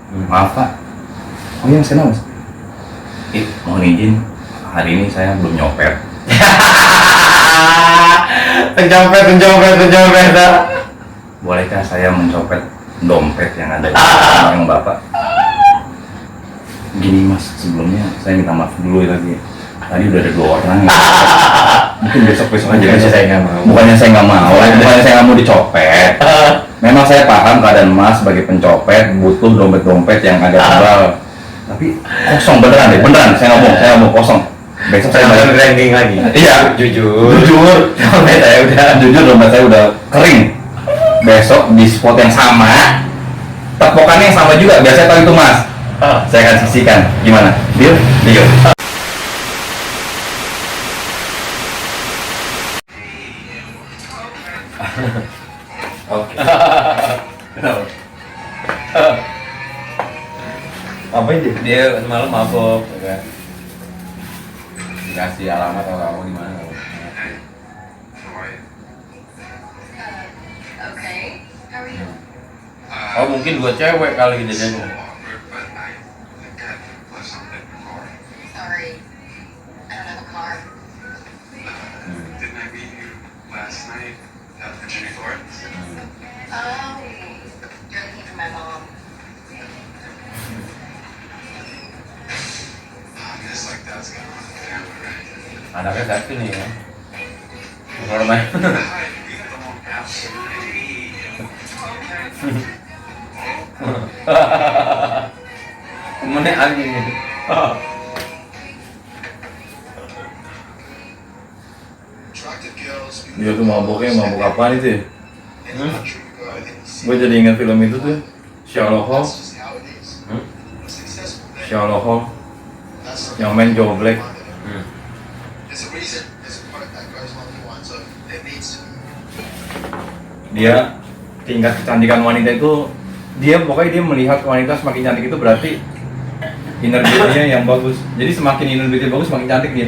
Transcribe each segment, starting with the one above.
Maaf Pak. Oh iya mas, kenapa mas? Mohon izin, hari ini saya belum nyopet. Pencopet. Bolehkah saya mencopet dompet yang ada di belakang Bapak? Gini mas, sebelumnya saya minta maaf dulu lagi. Tadi udah ada 2 orang ya. Mungkin besok aja. Bukannya saya nggak mau. Bukannya saya nggak mau dicopet. Memang saya paham keadaan mas sebagai pencopet butuh dompet-dompet yang agak tebal. Tapi kosong beneran deh, beneran. Saya ngomong kosong. Besok saya balik branding lagi. Iya, jujur. Dompet saya udah kering. Besok di spot yang sama, tepokannya yang sama juga. Biar saya tahu itu mas. Saya akan sisihkan. Gimana? Deal? Oke. Kenapa? Apa ini? Dia semalam mabok, ya kan? Dikasih alamat atau kamu di mana? Oh mungkin 2 cewek kali kejadiannya. Anaknya satu nih ya. Kalau main. Temennya anjing gitu. Dia tuh mabok apaan itu ya? Gue jadi ingat film itu tuh, Sherlock Holmes. Sherlock Holmes yang main Joe Black. Dia tingkat kecantikan wanita itu, dia melihat wanita semakin cantik itu berarti inner beauty-nya yang bagus. Jadi semakin inner beauty bagus semakin cantik dia.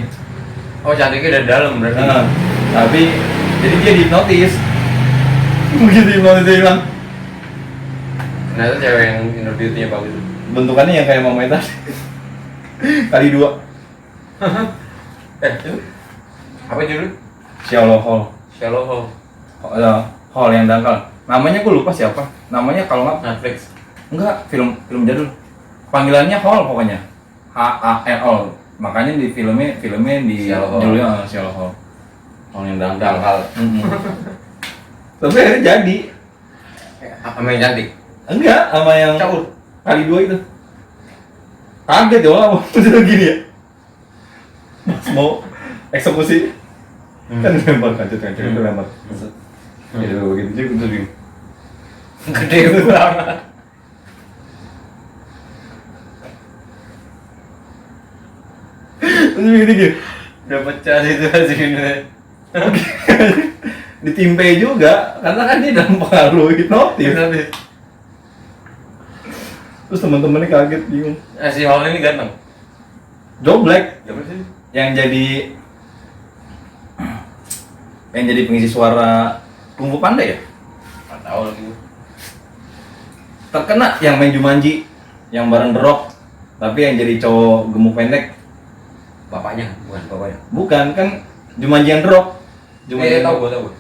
Oh cantiknya dari dalam berarti. Tapi jadi dia dihipnotis. Begitu hipnotis dia bilang. Ternyata cewek yang inner beauty-nya bagus. Bentukannya yang kayak Mama tadi. Kali 2. Itu apa judul? Sherlock Holmes. Sherlock Holmes. Hall yang dangkal. Namanya gue lupa siapa. Namanya kalau nggak Netflix. Enggak, film jadul. Panggilannya Hall pokoknya. H-A-L-L. Makanya di filmnya di judulnya Sherlock Holmes. Hall yang dangkal. Tapi akhirnya jadi. Sama yang cantik? Enggak, sama yang Caur. Kali 2 itu. Kaget ya Allah, udah gini ya. Mas mau eksekusi. Kan lempar kancet itu lempar. Jadi begitu juga terus bingung. Gede banget. Terus begini. Udah pecah itu hasilnya. Ditimpe juga, karena kan dia dalam pengaruh hipnotis. Terus teman-temannya kaget, bingung. Si Hall ini ganteng. Joe Black Siapa sih? yang jadi pengisi suara Kung Fu Panda ya? Nggak tahu lagi. Terkena yang main Jumanji, yang bareng The Rock, tapi yang jadi cowok gemuk pendek. Bapaknya, bukan bapaknya. Bukan, kan Jumanji yang The Rock. Tahu gua.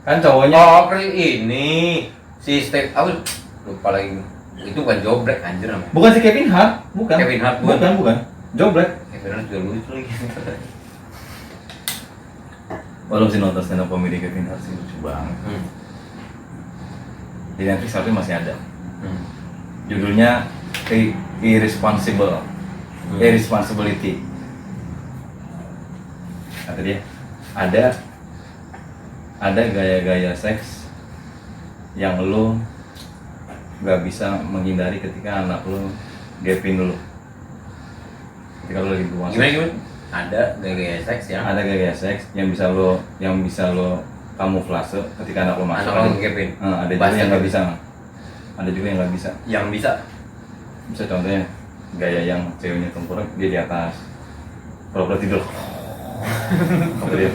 Kan cowoknya. Oh, ini si Steve, aku lupa lagi. Itu bukan Joe Black anjir namanya. Bukan si Kevin Hart, bukan. Kevin Hart bukan. Joe Black. Kevin Hart juga lucu lagi. Walaupun sih nonton stand up comedy Kevin Hart sih lucu banget. Di Netflix tapi masih ada. Judulnya Irresponsibility. Kata dia, ada gaya-gaya seks yang lo gak bisa menghindari ketika anak lo gapin dulu. Ketika lo lagi berpuasa. Gimana? Ada gaya-gaya seks ya? Ada gaya seks yang bisa lo kamuflase ketika anak lo masuk. Anak lo ngegapin. Ada juga yang nggak bisa. Ada juga yang nggak bisa. Yang bisa? Bisa contohnya gaya yang ceweknya tengkurap dia di atas, pura-pura tidur. Kata dia.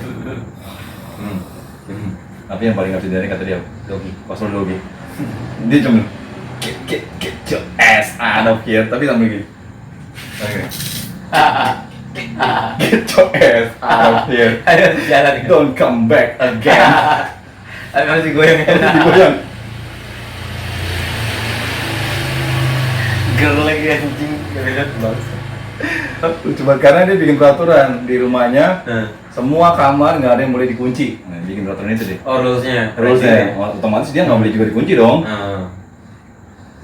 Tapi yang paling nggak bisa dari kata dia, Dogi. pas lo dogi. Dia cuma your ass out of here. Tapi sambil gini. Get your ass out of here. Ayo jalan. Don't come back again. Ayo masih goyang. Digoyang. Gerlek anjing. Gerlek banget. Lucu banget karena dia bikin peraturan di rumahnya. Semua kamar nggak ada yang boleh dikunci. Nah, bikin peraturan itu deh. Oh rulesnya. Otomatis dia nggak boleh juga dikunci dong.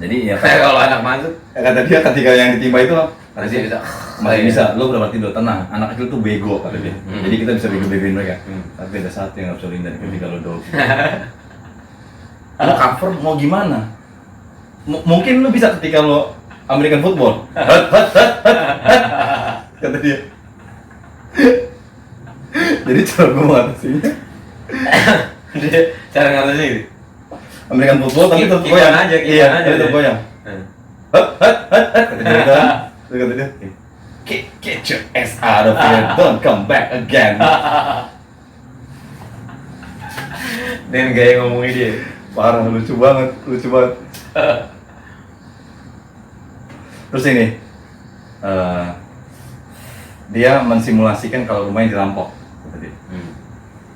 Jadi ya Kalau anak masuk, kata dia ketika yang ditimpa itu masih bisa. masih bisa, lo berarti tidur tenang. Anak kecil tuh bego kata dia. Jadi kita bisa bego-begoin mereka. Tapi ada satu yang nggak bisa lindar ketika lo dolphin. Lo cover mau gimana? Mungkin lo bisa ketika lo American football. Kata dia. Jadi cara gue mengatasinya Cara ngatasi gitu? American football tapi tetap goyang aja, iya, aja. tetap goyang. Kata dia, kata dia, get your ass out of here, don't come back again. Dengan gaya ngomongnya dia. Parah, lucu banget, lucu banget. Terus ini, dia mensimulasikan kalau rumahnya dirampok, kata dia.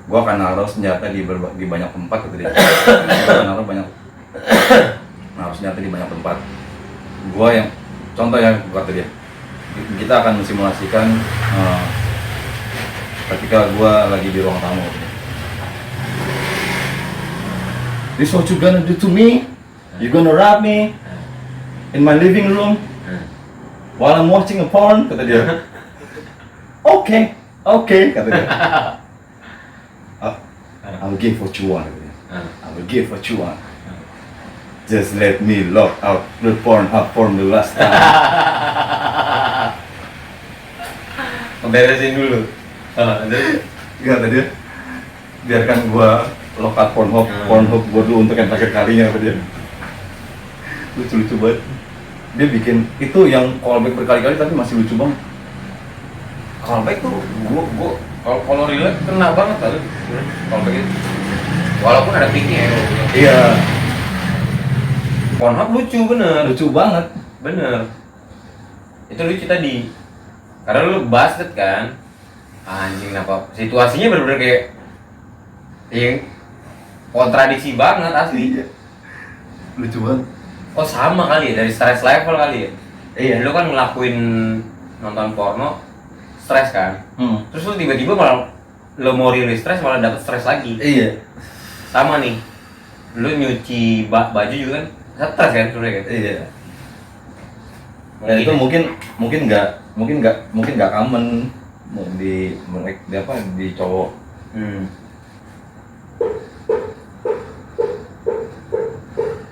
Gua akan naruh senjata di banyak tempat, kata dia. Gua akan naruh senjata di banyak tempat. Gua yang contoh yang kata dia, kita akan mensimulasikan ketika gua lagi di ruang tamu. This what you gonna do to me? You gonna rob me in my living room while I'm watching a porn? Kata dia. Okay, kata dia. I will give what you want. I will give what you want. Just let me lock out the porn up for the last time. Beresin dulu. Kata dia, biarkan gua lock out Pornhub gua dulu untuk yang terakhir kalinya, kata dia. Lucu banget. Dia bikin itu yang callback berkali-kali tapi masih lucu banget. Callback tuh, gua kalau relate kena banget tadi. Callback itu. Walaupun ada picknya ya. Iya. Pornhub lucu bener. Lucu banget. Bener. Itu lucu tadi. Karena lu busted kan. Anjing apa? Situasinya bener-bener kayak yang kontradiksi banget asli. Iya. Lucu banget. Oh sama kali ya, dari stress level kali ya. Iya. Lu kan ngelakuin nonton porno, stres kan. Terus lu tiba-tiba malah lu mau rilis stres malah dapet stres lagi. Iya. Sama nih. Lu nyuci baju juga kan stres kan sebenarnya kan. Iya. Nah, itu mungkin nggak common di apa di cowok.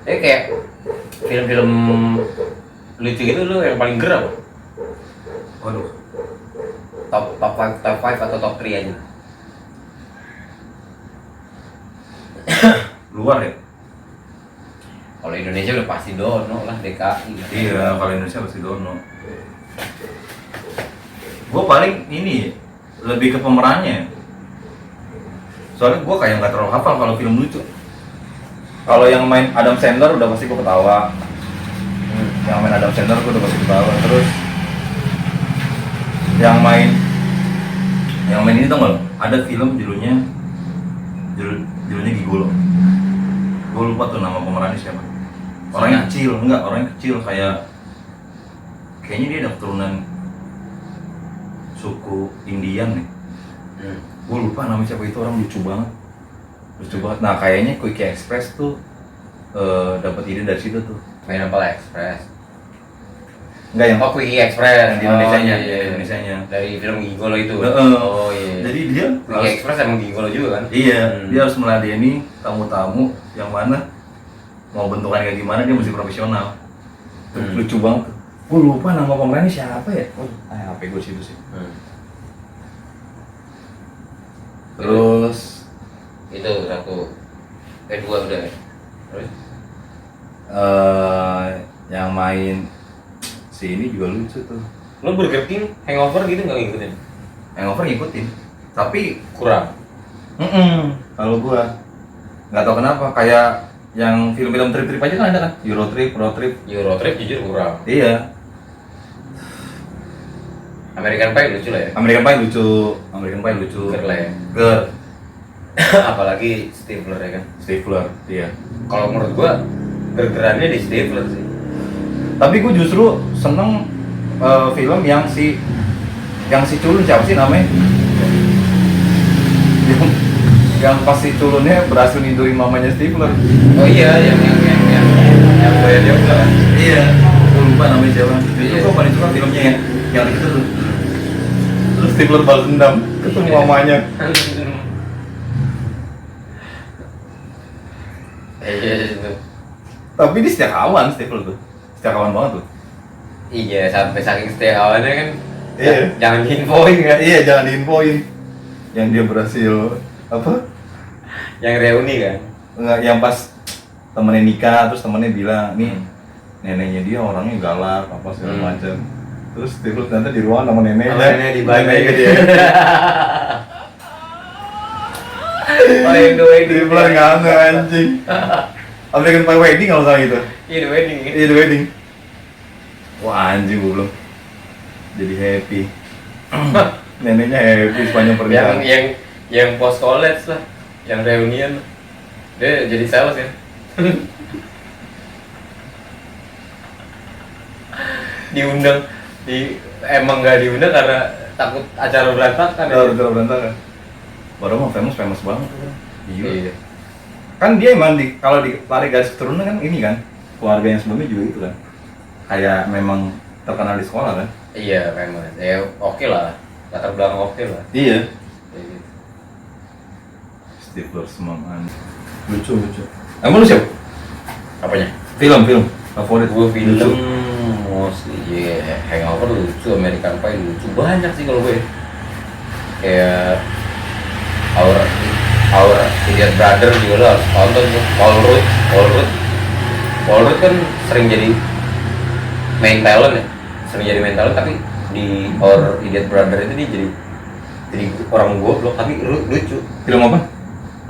Kayak film-film lucu gitu lu yang paling geram. Waduh. Top 5 atau top 3 aja. Luar ya? Kalau Indonesia udah pasti Dono lah, DKI. Iya, kalau Indonesia pasti Dono. Gue paling ini lebih ke pemerannya. Soalnya gue kayak nggak terlalu hafal kalau film lucu. Kalau yang main Adam Sandler udah pasti gue ketawa. Yang main Adam Sandler gue udah pasti ketawa. Terus yang main ini tau gak lo? Ada film judulnya Gigolo. Gue lupa tuh nama pemerannya siapa. Orangnya kecil, orangnya kecil kayaknya dia ada keturunan suku Indian nih. Gue lupa namanya siapa, itu orang lucu banget. Nah kayaknya Quickie Express tuh dapat ide dari situ tuh. Pineapple Express. Enggak yang Quickie Express yang di Indonesianya, iya. Indonesianya. Dari film Gigolo itu. Oh iya. Jadi dia Quickie Express emang Gigolo juga kan? Iya, dia harus meladeni tamu-tamu yang mana mau bentukannya kayak gimana, dia mesti profesional. Lucu banget. Gue lupa nama pemerannya siapa ya? HP gue situ sih. Terus itu satu, kedua udah. Terus yang main si ini juga lucu tuh. lo Burger King Hangover gitu nggak ngikutin? Hangover ngikutin, tapi Kurang. kalau gua nggak tahu kenapa kayak yang film-film trip-trip aja kan ada kan, Euro Trip, Road Trip. Euro Trip jujur kurang. Iya. American Pie lucu lah ya. American Pie lucu. Ger lah ya. Ger. Apalagi Stifler ya kan. Stifler, iya. Kalau menurut gua gergerannya di Stifler sih. Tapi gue justru seneng film yang si culun siapa sih namanya? yang pas si culunnya berhasil ninduin mamanya Stifler. Oh iya, yang bayar dia kan. Iya. Gue lupa namanya siapa. Itu Iya. gue paling suka filmnya ya. Yang itu tuh. Terus Stifler balas dendam ketemu mamanya. Iya itu. Tapi dia setia kawan Stifler tuh. Setia kawan banget tuh. Iya, sampai saking setia kawannya kan. Iya. Jangan diinfoin kan. Iya, jangan diinfoin. Yang dia berhasil apa? Yang reuni kan. Enggak, yang pas temennya nikah terus temennya bilang, "Nih, neneknya dia orangnya galak apa segala macam." Terus Stifler ternyata di ruangan sama neneknya. Sama neneknya di balik. Neneknya dia. Oh, yang the wedding. Stifler nganga anjing. American Pie Wedding kalau salah gitu. Iya, the wedding. Iya, The Wedding. Wah, anjing gue belum. Jadi happy. Neneknya happy sepanjang pernikahan. Yang post college lah, yang reunian. Dia jadi sales ya. Diundang emang nggak diundang karena takut acara berantakan ya. Udah berantakan. Baru mah famous banget tuh. Iya. Kan dia emang kalau ditarik garis keturunan kan ini kan keluarga yang sebelumnya juga itu kan kayak memang terkenal di sekolah kan. Iya memang. Ya oke lah. Latar belakang oke lah. Iya. Kayak gitu. Stifler semangat. Lucu. Emang lu siapa? Apanya? Film favorit Gue film lucu. mostly ya Hangover lucu, American Pie lucu, banyak sih kalau gue. Kayak Our Idiot Brother juga lo harus tonton tuh. Paul Rudd kan sering jadi main talent ya, tapi di Our Idiot Brother itu dia jadi orang goblok tapi lucu. Film apa?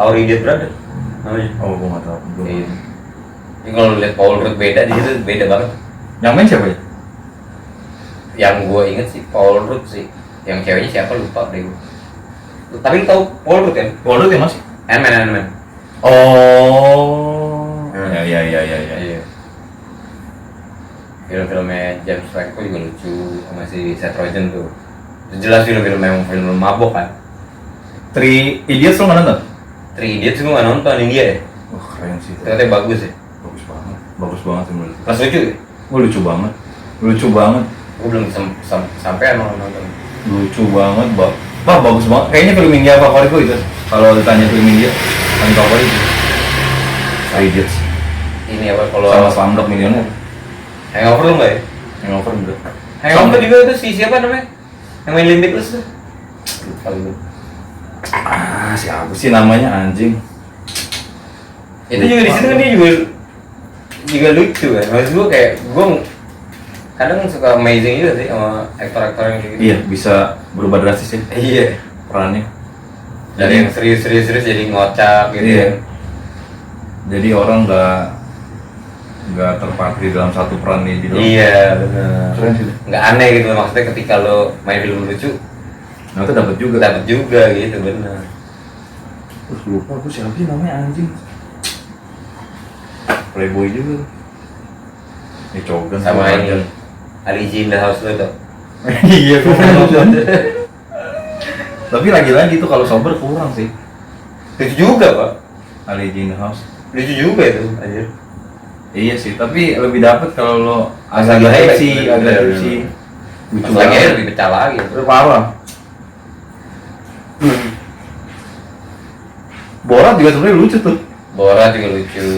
Our Idiot Brother namanya. Oh, gua nggak tahu. Iya. Ini kalau lu lihat Paul Rudd beda di situ beda banget. Yang main siapa ya? Yang gue inget sih Paul Rudd sih. Yang ceweknya siapa lupa deh gue. Tapi lu tahu Paul Rudd kan? Paul Rudd ya masih? Ant-Man. Oh. Ya. Iya. Film-filmnya James Franco juga lucu sama si Seth Rogen tuh. Itu jelas film-film mabok kan. Three Idiots lo nggak nonton? Three Idiots gue nggak nonton India ya. Wah, keren sih. Ternyata bagus ya. Bagus banget sih menurut. Pas lucu ya? Oh, lucu banget. Gue belum sampai emang nonton. Lucu banget, Bah, bagus banget. Kayaknya film India favorit gue itu. Kalau ditanya film India, paling favorit itu. Three Idiots. Ini apa kalau Sama Slumdog Millionaire. Hangover lu nggak ya? Hangover enggak. Hangover juga itu si siapa namanya? Yang main Limitless tuh. Lupa gue. Siapa sih namanya anjing? Itu juga di situ kan dia juga lucu kan. Maksud gue kayak gue kadang suka amazing juga sih sama aktor-aktor yang kayak gitu. Iya, bisa berubah drastis ya Iya. perannya. Dari yang serius jadi ngocak gitu Iya. kan. Jadi orang nggak terpaku di dalam satu peran nih di dalam. Iya benar. Keren sih. Nggak aneh gitu loh, maksudnya ketika lo main film lucu Nah, itu dapat juga. gitu benar. Terus lupa aku siapa sih namanya anjing. Playboy juga. Ini Cogan Sama ini Ali G in the House lo tuh. Iya, gue nonton. Tapi lagi-lagi tuh kalau sober kurang sih. Lucu juga pak. Ali G in the House. Lucu juga itu anjir. Iya sih, tapi lebih dapet kalau lo Pas agak lagi tipsi, highlight, agak bener. tipsi. Lucu Pas lagi banget. lebih pecah lagi. Udah parah. Borat juga sebenarnya lucu tuh. Borat juga lucu.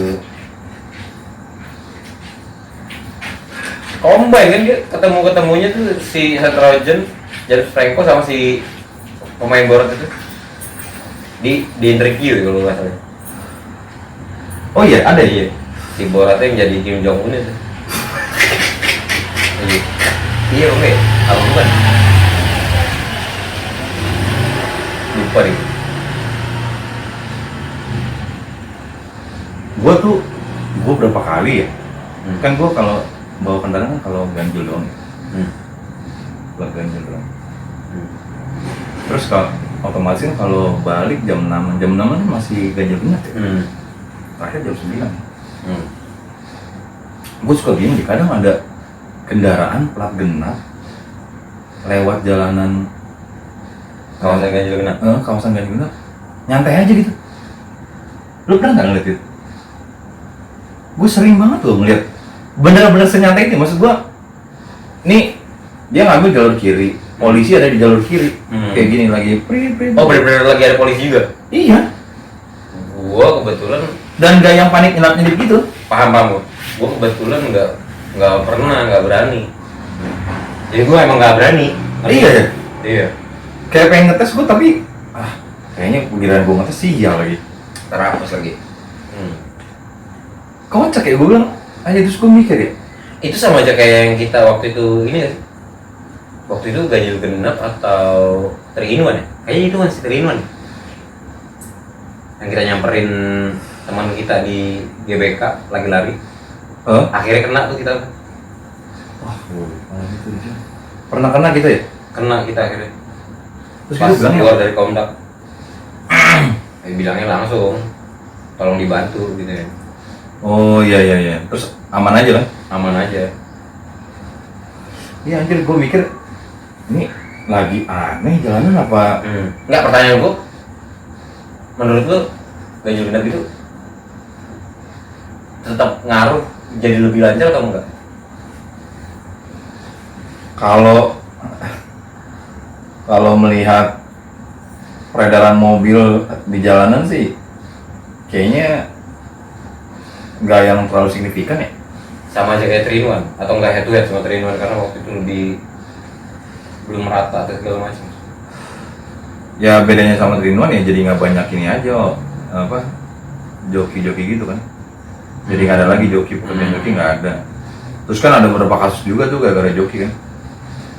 Combine kan dia ketemunya tuh si Seth Rogen, James Franco sama si pemain Borat itu di interview kalau nggak salah. Oh iya, ada ya? Iya. Si Borat yang jadi Kim Jong Un itu. Iya. Iya oke. Apa bukan? Lupa deh. Gua tuh gue berapa kali ya, kan gue kalau bawa kendaraan kan kalau ganjil doang ya. Buat ganjil doang. Terus kalau otomatis kan kalau balik jam 6 kan masih ganjil genap ya. Terakhir jam 9. Gue suka bingung, kadang ada kendaraan plat genap lewat jalanan Kawasan ganjil genap. Kawasan ganjil genap, nyantai aja gitu. Lu pernah nggak ngeliat itu? Gue sering banget loh ngeliat, bener-bener senyantai itu. Maksud gue, nih dia ngambil jalur kiri, polisi ada di jalur kiri, kayak gini lagi. Oh, bener-bener lagi ada polisi juga? Iya. Gua kebetulan, Dan gak yang panik nyelip gitu. paham. Gua kebetulan nggak pernah, nggak berani. Jadi gua emang nggak berani. Iya ya. Iya. Kayak pengen ngetes gue tapi, kayaknya giliran gue ngetes sial lagi. Terapus lagi. Kocak ya, gue bilang aja. Terus gue mikir ya, Itu sama aja kayak yang kita waktu itu ini nggak sih? Waktu itu ganjil genap atau 3-in-1 ya? Kayaknya itu masih 3-in-1 ya? Yang kita nyamperin teman kita di GBK lagi lari. Akhirnya kena tuh kita. wah gue gitu aja. Pernah kena gitu ya? Kena kita akhirnya. Terus Pas kita bilang keluar dari Komdak. Bilangnya langsung tolong dibantu gitu ya. oh iya. Terus aman aja lah. Aman aja. Iya anjir, gue mikir ini lagi aneh jalanan apa? Enggak, pertanyaan gua, menurut lu ganjil genap itu tetap ngaruh jadi lebih lancar atau enggak? Kalau melihat peredaran mobil di jalanan sih kayaknya nggak yang terlalu signifikan ya. Sama aja kayak 3-in-1 atau enggak head to head sama 3-in-1 karena waktu itu belum merata atau segala macam. Ya bedanya sama 3-in-1 ya jadi nggak banyak ini aja apa joki gitu kan. Jadi nggak ada lagi joki, pekerjaan joki nggak ada. Terus kan ada beberapa kasus juga tuh gara-gara joki kan.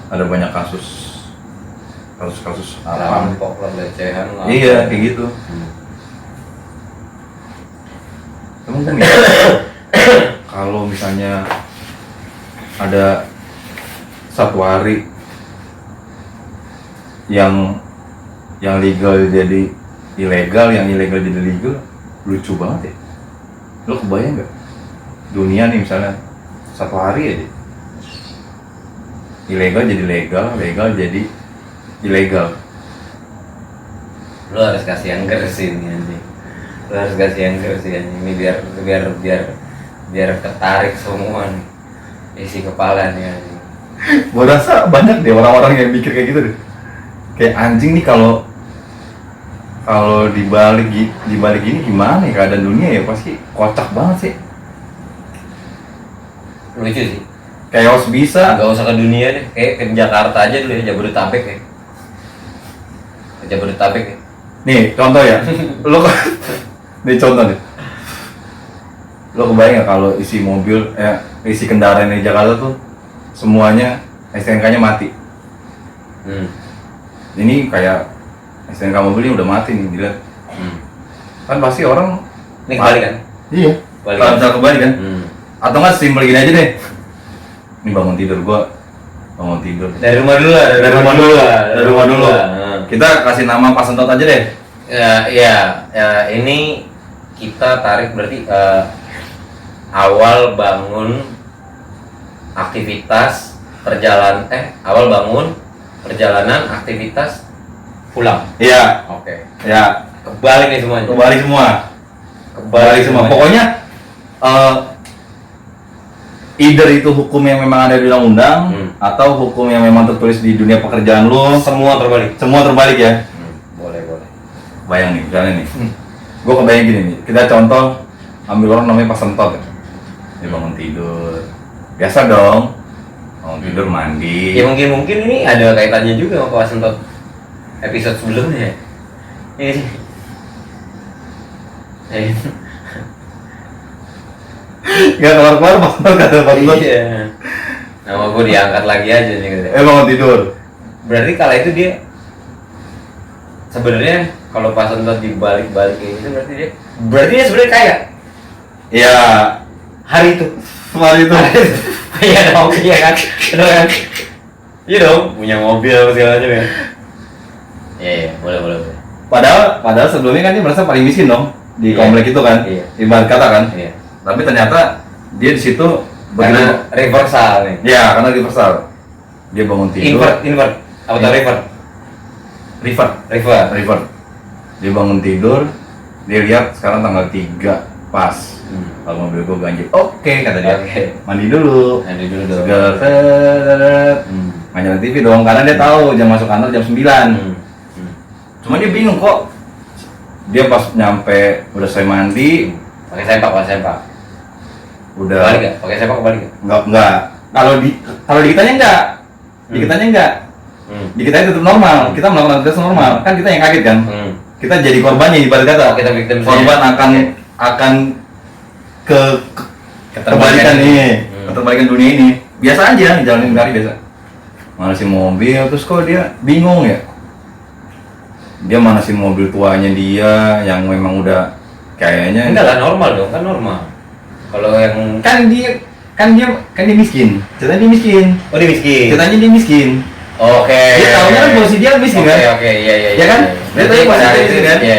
Ada banyak kasus apa? Rampok lah, pelecehan lah. Iya kayak gitu. Emang gue mikir kalau misalnya ada satu hari yang legal jadi ilegal, yang ilegal jadi legal, lucu banget ya. Lo kebayang nggak? Dunia nih misalnya satu hari aja ilegal jadi legal, legal jadi ilegal. Lo harus kasih yang sih ini anjing. Lo harus kasih yang sih anjing ini biar ketarik semua nih isi kepala nih anjing. Gua rasa banyak deh orang-orang yang mikir kayak gitu deh. Kayak anjing nih kalau dibalik gini gimana ya keadaan dunia ya, pasti kocak banget sih. Lucu sih. Chaos bisa. Gak usah ke dunia deh, kayak ke Jakarta aja dulu ya, Jabodetabek ya. Ke Jabodetabek ya. Nih contoh ya. Nih contoh nih. Lo kebayang nggak kalau isi mobil, isi kendaraan di Jakarta tuh semuanya STNK-nya mati. Ini kayak STNK mobilnya udah mati nih, dilihat. Kan pasti orang. Ini kebalik kan? Iya. Kalau kebalik kan? Atau nggak simpel gini aja deh. Ini bangun tidur Dari rumah dulu lah. Dari rumah dulu. Kita kasih nama Pak Sentot aja deh. Ya, ini kita tarik berarti awal bangun perjalanan aktivitas pulang. Iya. Oke. Ya. Kebalik nih semuanya. Kebalik semua. Pokoknya either itu hukum yang memang ada di undang-undang atau hukum yang memang tertulis di dunia pekerjaan lo, Semua terbalik ya. Boleh. Bayang nih, misalnya nih. Gue kebayang gini nih. Kita contoh ambil orang namanya Pak Sentot ya. Dia bangun tidur. Biasa dong. Bangun tidur mandi. Ya mungkin ini ada kaitannya juga sama Pak Sentot episode sebelumnya. Iya sih. Gak keluar-keluar Pak Sentot kata Pak Sentot. Iya. Nama gue diangkat lagi aja nih katanya. Bangun tidur. Berarti kala itu dia sebenarnya kalau Pak Sentot dibalik-balik kayak gitu berarti dia sebenarnya kaya. Ya, hari itu. Hari itu. Iya dong, iya kan? Bener kan? Iya dong, punya mobil apa segala macam ya. Iya, boleh. Padahal sebelumnya kan dia merasa paling miskin dong di Iya. komplek itu kan. Iya. Ibarat kata kan. Iya. Tapi ternyata dia di situ Karena reversal nih. ya, karena universal. Dia bangun tidur. Invert. Apa tuh revert? Revert. Dia bangun tidur, dia lihat sekarang tanggal 3 pas. Kalau mobil gua ganjil. Oke, kata dia. Oke. Mandi dulu. Mandi dulu dong. Segar. Seret. Nggak nyalain TV dong, karena dia tahu jam masuk kantor jam 9. Cuma dia bingung kok. Dia pas nyampe udah selesai mandi, Pakai sempak. udah Balik nggak? Pakai sempak balik nggak? enggak. Kalau di kitanya enggak. Di kitanya enggak. Di kitanya tetap normal. Kita melakukan aktivitas normal. Kan kita yang kaget kan? Kita jadi korbannya ibarat kata. Oh, kita victim Korban akan ke kebalikan ini, keterbalikan dunia ini. Biasa aja jalanin hari biasa. Manasin mobil terus kok dia bingung ya. Dia manasin mobil tuanya dia yang memang udah kayaknya Enggak lah, normal dong, kan normal. Kalau yang kan dia miskin. Ceritanya dia miskin. oh dia miskin. Ceritanya dia miskin. Oke. Dia tahunya kan posisi dia miskin kan? Oke, iya. Ya kan? Dia Berarti tahu pada posisi hari miskin itu kan? Iya.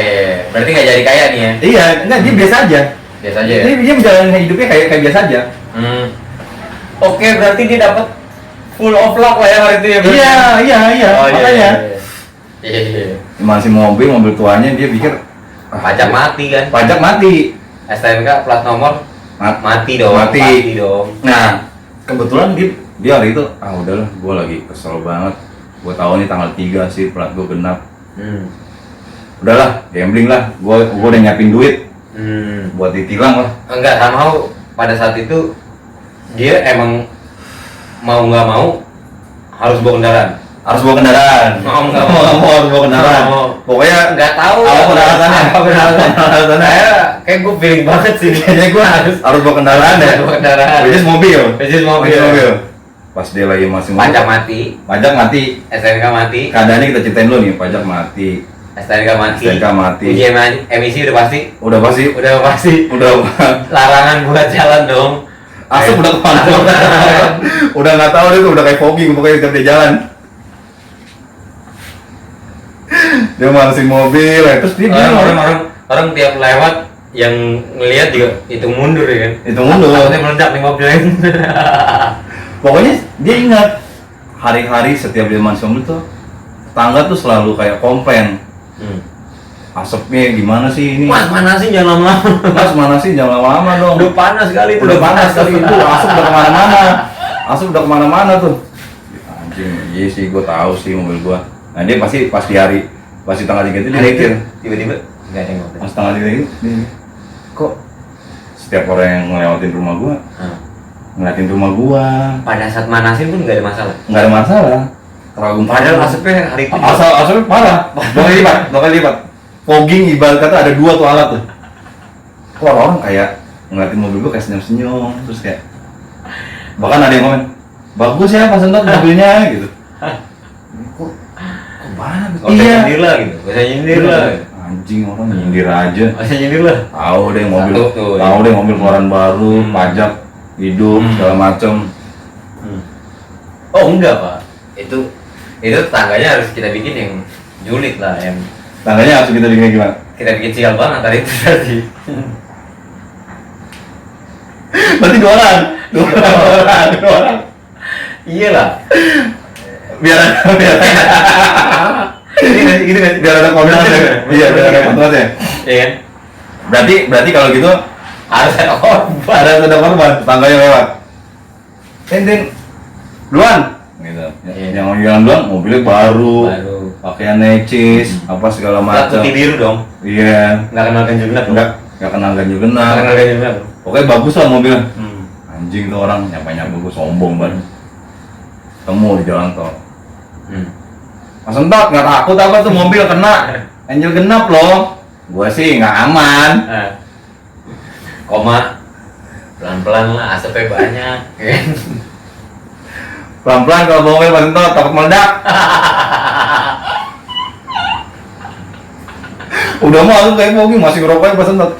Berarti nggak jadi kaya nih ya? Iya, enggak dia biasa aja. Biasa aja ya. Dia menjalani hidupnya kayak biasa aja. Oke, berarti dia dapat full of luck lah ya hari itu ya. berarti? Iya. Oh, Makanya Iya. masih mobil tuanya dia pikir Pajak mati kan? pajak mati. STNK plat nomor mati dong. Mati. Pasti dong. Nah, kebetulan dia hari itu udahlah, gue lagi kesel banget. Gue tahu nih tanggal 3 sih plat gue genap. Udahlah, gambling lah. Gue udah nyiapin duit buat ditilang lah. Enggak, somehow pada saat itu dia emang mau nggak mau harus bawa kendaraan. Harus bawa kendaraan. Mau nggak mau harus bawa kendaraan. Mau. Pokoknya Nggak tahu apa peralatannya? apa Peralatannya. kayak gue feeling banget sih Kayaknya gue harus bawa kendaraan ya. Bawa kendaraan. Which is mobil. Mobil. Pas dia lagi masih Pajak mati, pajak mati. STNK mati, Keadaannya kita ceritain dulu nih, pajak mati. STNK mati, STNK mati. uji emisi udah pasti, Udah pasti. Udah larangan buat jalan dong. asap udah kemana-mana. Udah nggak tahu dia tuh udah kayak fogging pokoknya setiap dia jalan. Dia manasin mobil, terus dia orang tiap lewat yang ngelihat juga itu mundur ya kan. Itu mundur. Takutnya meledak nih mobilnya. Pokoknya dia ingat hari-hari setiap dia manasin mobil tuh tetangga tuh selalu kayak komplain. Asapnya gimana sih ini? Mas manasin jangan lama-lama. Mas manasin jangan lama-lama dong. Udah panas kali itu. Udah panas kali itu, asap udah kemana-mana. Asap udah kemana-mana tuh. Anjing, iya sih, gue tahu sih mobil gua. Nah dia pasti pas di tanggal 3 itu dia mikir. Tiba-tiba nggak ada yang ngobrol. Pas tanggal 3 itu, kok setiap orang yang ngelewatin rumah gua, ngeliatin rumah gua, Pada saat manasin pun nggak ada masalah. nggak ada masalah. Keraguan Padahal asapnya hari itu. asapnya parah, dua kali lipat. Fogging ibarat kata ada 2 tuh alat tuh. Kok orang kayak ngeliatin mobil gua kayak senyum-senyum, terus kayak bahkan ada yang komen, bagus ya Pak Sentot mobilnya gitu. Kok bagus? Gak usah nyindir lah gitu. Gak usah nyindir lah. Anjing orang nyindir aja. Gak usah nyindir lah. Tahu deh mobil, Satu tuh, tahu ya. deh mobil keluaran baru, pajak, hidup segala macem. Oh enggak pak. Itu tetangganya harus kita bikin yang julid lah, yang Tangganya harus kita bikin gimana? kita bikin sial banget tadi itu tadi. Berarti 2 orang. Iya lah. Biar biar ada kontras ya. Iya, biar ada kontras ya. Iya kan? Berarti kalau gitu Harus ada korban. ada korban, tetangganya lewat. Tin, duluan. Gitu. Iya. Yang mau jalan duluan, mobilnya baru. Pakaian necis, apa segala macam. Putih biru dong. Iya. Nggak kenal ganjil genap. Nggak kenal ganjil Nggak genap. kenal ganjil genap. Pokoknya bagus lah mobilnya. Anjing tuh orang nyapa gue sombong banget. Temu di jalan tol. Mas Entot nggak takut apa tuh mobil kena ganjil genap loh. Gue sih nggak aman. Koma pelan-pelan lah, asapnya banyak. Pelan-pelan kalau bawa mobil Mas Entot takut meledak. Udah mau aku kayak mobil masih ngerokoknya Mas Entot.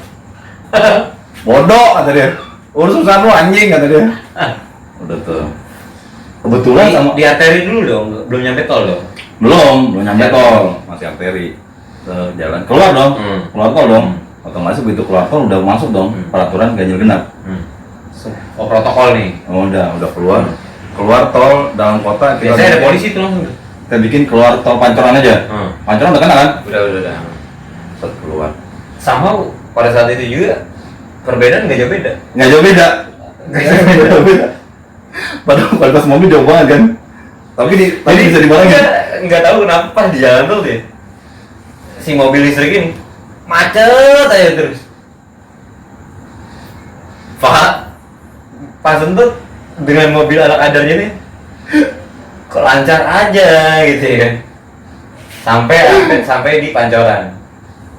Bodoh kata dia. urus urusan lu anjing kata dia. Udah tuh. Kebetulan sama di arteri dulu dong, belum nyampe tol dong. belum nyampe tol, masih arteri. Jalan keluar dong, keluar tol dong. Otomatis begitu keluar tol udah masuk dong peraturan ganjil genap. Oh protokol nih. Oh, udah keluar tol dalam kota. Biasanya ada polisi tuh langsung. Kita bikin keluar tol Pancoran aja. Pancoran udah kan? Udah. Set keluar. Sama pada saat itu juga perbedaan nggak jauh beda. Nggak jauh beda. Padahal kualitas mobil jauh banget kan. Tapi bisa dibarengin. Nggak tahu kenapa pas di jalan tuh deh. Si mobil listrik ini macet aja terus. Pas untuk dengan mobil ala kadarnya nih kok lancar aja gitu ya kan. Sampai di Pancoran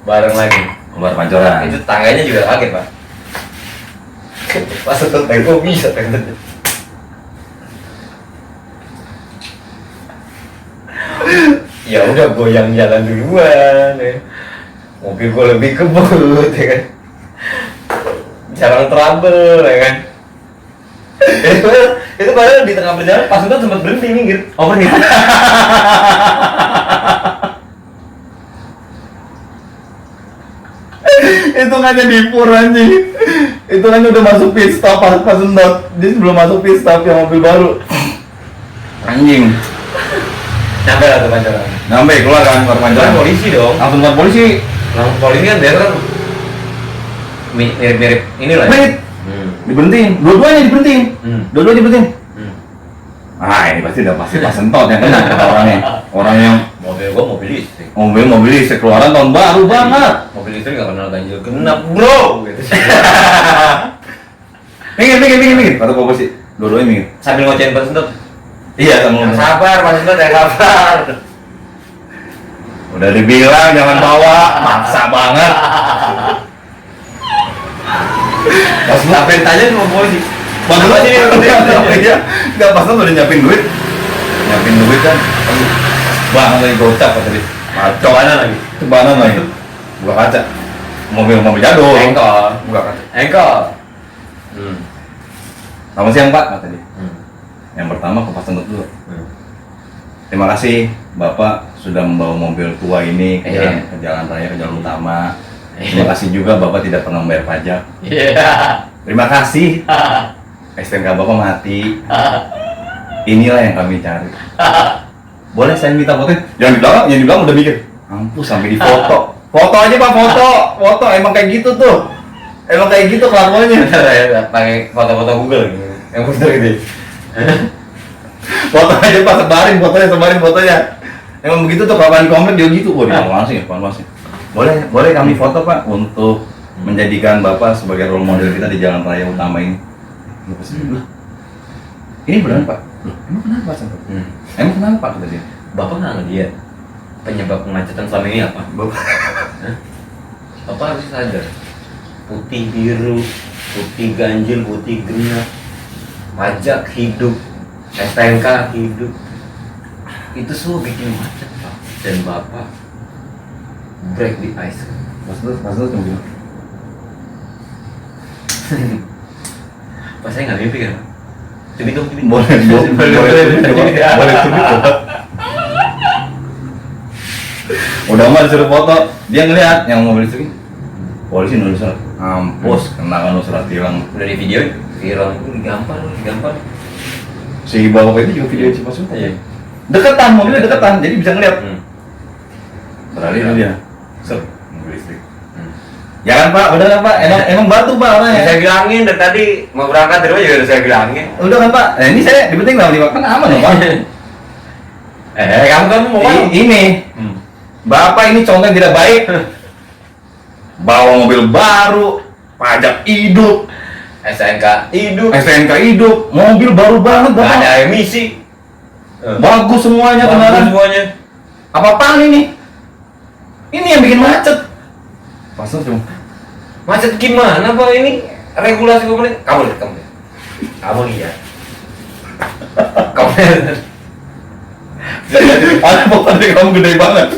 bareng lagi Keluar Pancoran. itu tangganya juga kaget pak. Pas untuk kok bisa ternyata. Ya udah goyang jalan duluan ya. Mobil gue lebih kebut ya kan. Jarang trouble ya kan. itu padahal di tengah perjalanan pas itu sempat berhenti minggir. Oh berhenti. Itu hanya dipur anjing. Itu kan udah masuk pit stop pas not. Dia belum masuk pit stop yang mobil baru. Anjing. Nyampe lah tuh Pancoran. Nyampe keluar Pancoran. Kan polisi dong. Langsung keluar polisi. Langsung polisi kan biasa kan mirip inilah. Menit. Diberhentiin. Dua-duanya diberhentiin. Dua-duanya diberhentiin. Ah, ini pasti pas sentot yang kena kata orangnya. Orang yang Mobil gua mobil listrik. mobil listrik keluaran tahun baru banget. Mobil listrik nggak kenal ganjil genap bro. Gitu. Minggir. Kata polisi. Dua-duanya minggir. Sambil ngocehin pas sentot. Iya, sama Yang sabar pas sentot yang sabar. udah dibilang jangan bawa, maksa banget. Pas sampai ditanya sama polisi. Bagus aja nih, nggak pas udah nyiapin duit kan. Bang lagi gocap kata dia. Cobanan lagi. Cebanan lagi. Buka kaca. Mobil jadul. Engkol. Buka kaca. Engkol. Selamat siang Pak kata dia. Yang pertama ke Pak Sentot dulu. Terima kasih Bapak sudah membawa mobil tua ini ke jalan raya, ke jalan utama. Terima kasih juga Bapak tidak pernah membayar pajak. Terima kasih. STNK Bapak mati. Inilah yang kami cari. Boleh saya minta foto? Yang di belakang udah mikir. Mampus sampai di foto. Foto aja Pak, foto. Emang kayak gitu tuh. Emang kayak gitu kelakuannya. Pakai foto-foto Google gitu. Yang bener gitu. Foto aja Pak, sebarin fotonya. Emang begitu tuh kapan di komplek dia gitu. Wah, dia langsung ya, langsung. Boleh kami foto Pak untuk menjadikan Bapak sebagai role model kita di jalan raya utama ini. Ini beneran Pak? Emang kenapa Pak? Emang kenapa kata dia? Bapak nggak ngeliat penyebab kemacetan selama ini apa? Bapak harus sadar. Putih biru, putih ganjil, putih genap, pajak hidup, STNK hidup. Itu semua bikin macet Pak. Dan Bapak break the ice. Mas lu tunggu. Pas saya nggak mimpi kan? Cubit. Boleh cubit. Udah mah disuruh foto, dia ngeliat yang mobil itu. Polisi nulis surat, ampus, kenangan lu surat hilang. Udah di video viral, digampar. Si bapak itu juga video si Pak Sultan. Iya. Deketan, mobilnya deketan, jadi bisa ngeliat. Beralih itu dia. Set, mobil listrik. Ya kan Pak, udah kan Pak, emang batu Pak orangnya. Saya bilangin dari tadi mau berangkat dari rumah juga udah saya bilangin. Udah kan Pak, nah ini saya dipenting lah kan aman loh Pak. Kamu mau apa? Ini, Bapak ini contoh yang tidak baik. Bawa mobil baru, pajak hidup, STNK hidup, mobil baru banget nggak Bapak. ada emisi. Bagus semuanya kendaraan. Semuanya. Apa-apaan ini? Ini yang bikin macet. Pasal cuma Macet gimana Pak ini? Regulasi pemerintah. Kamu lihat. ada bapak dari kamu gede banget.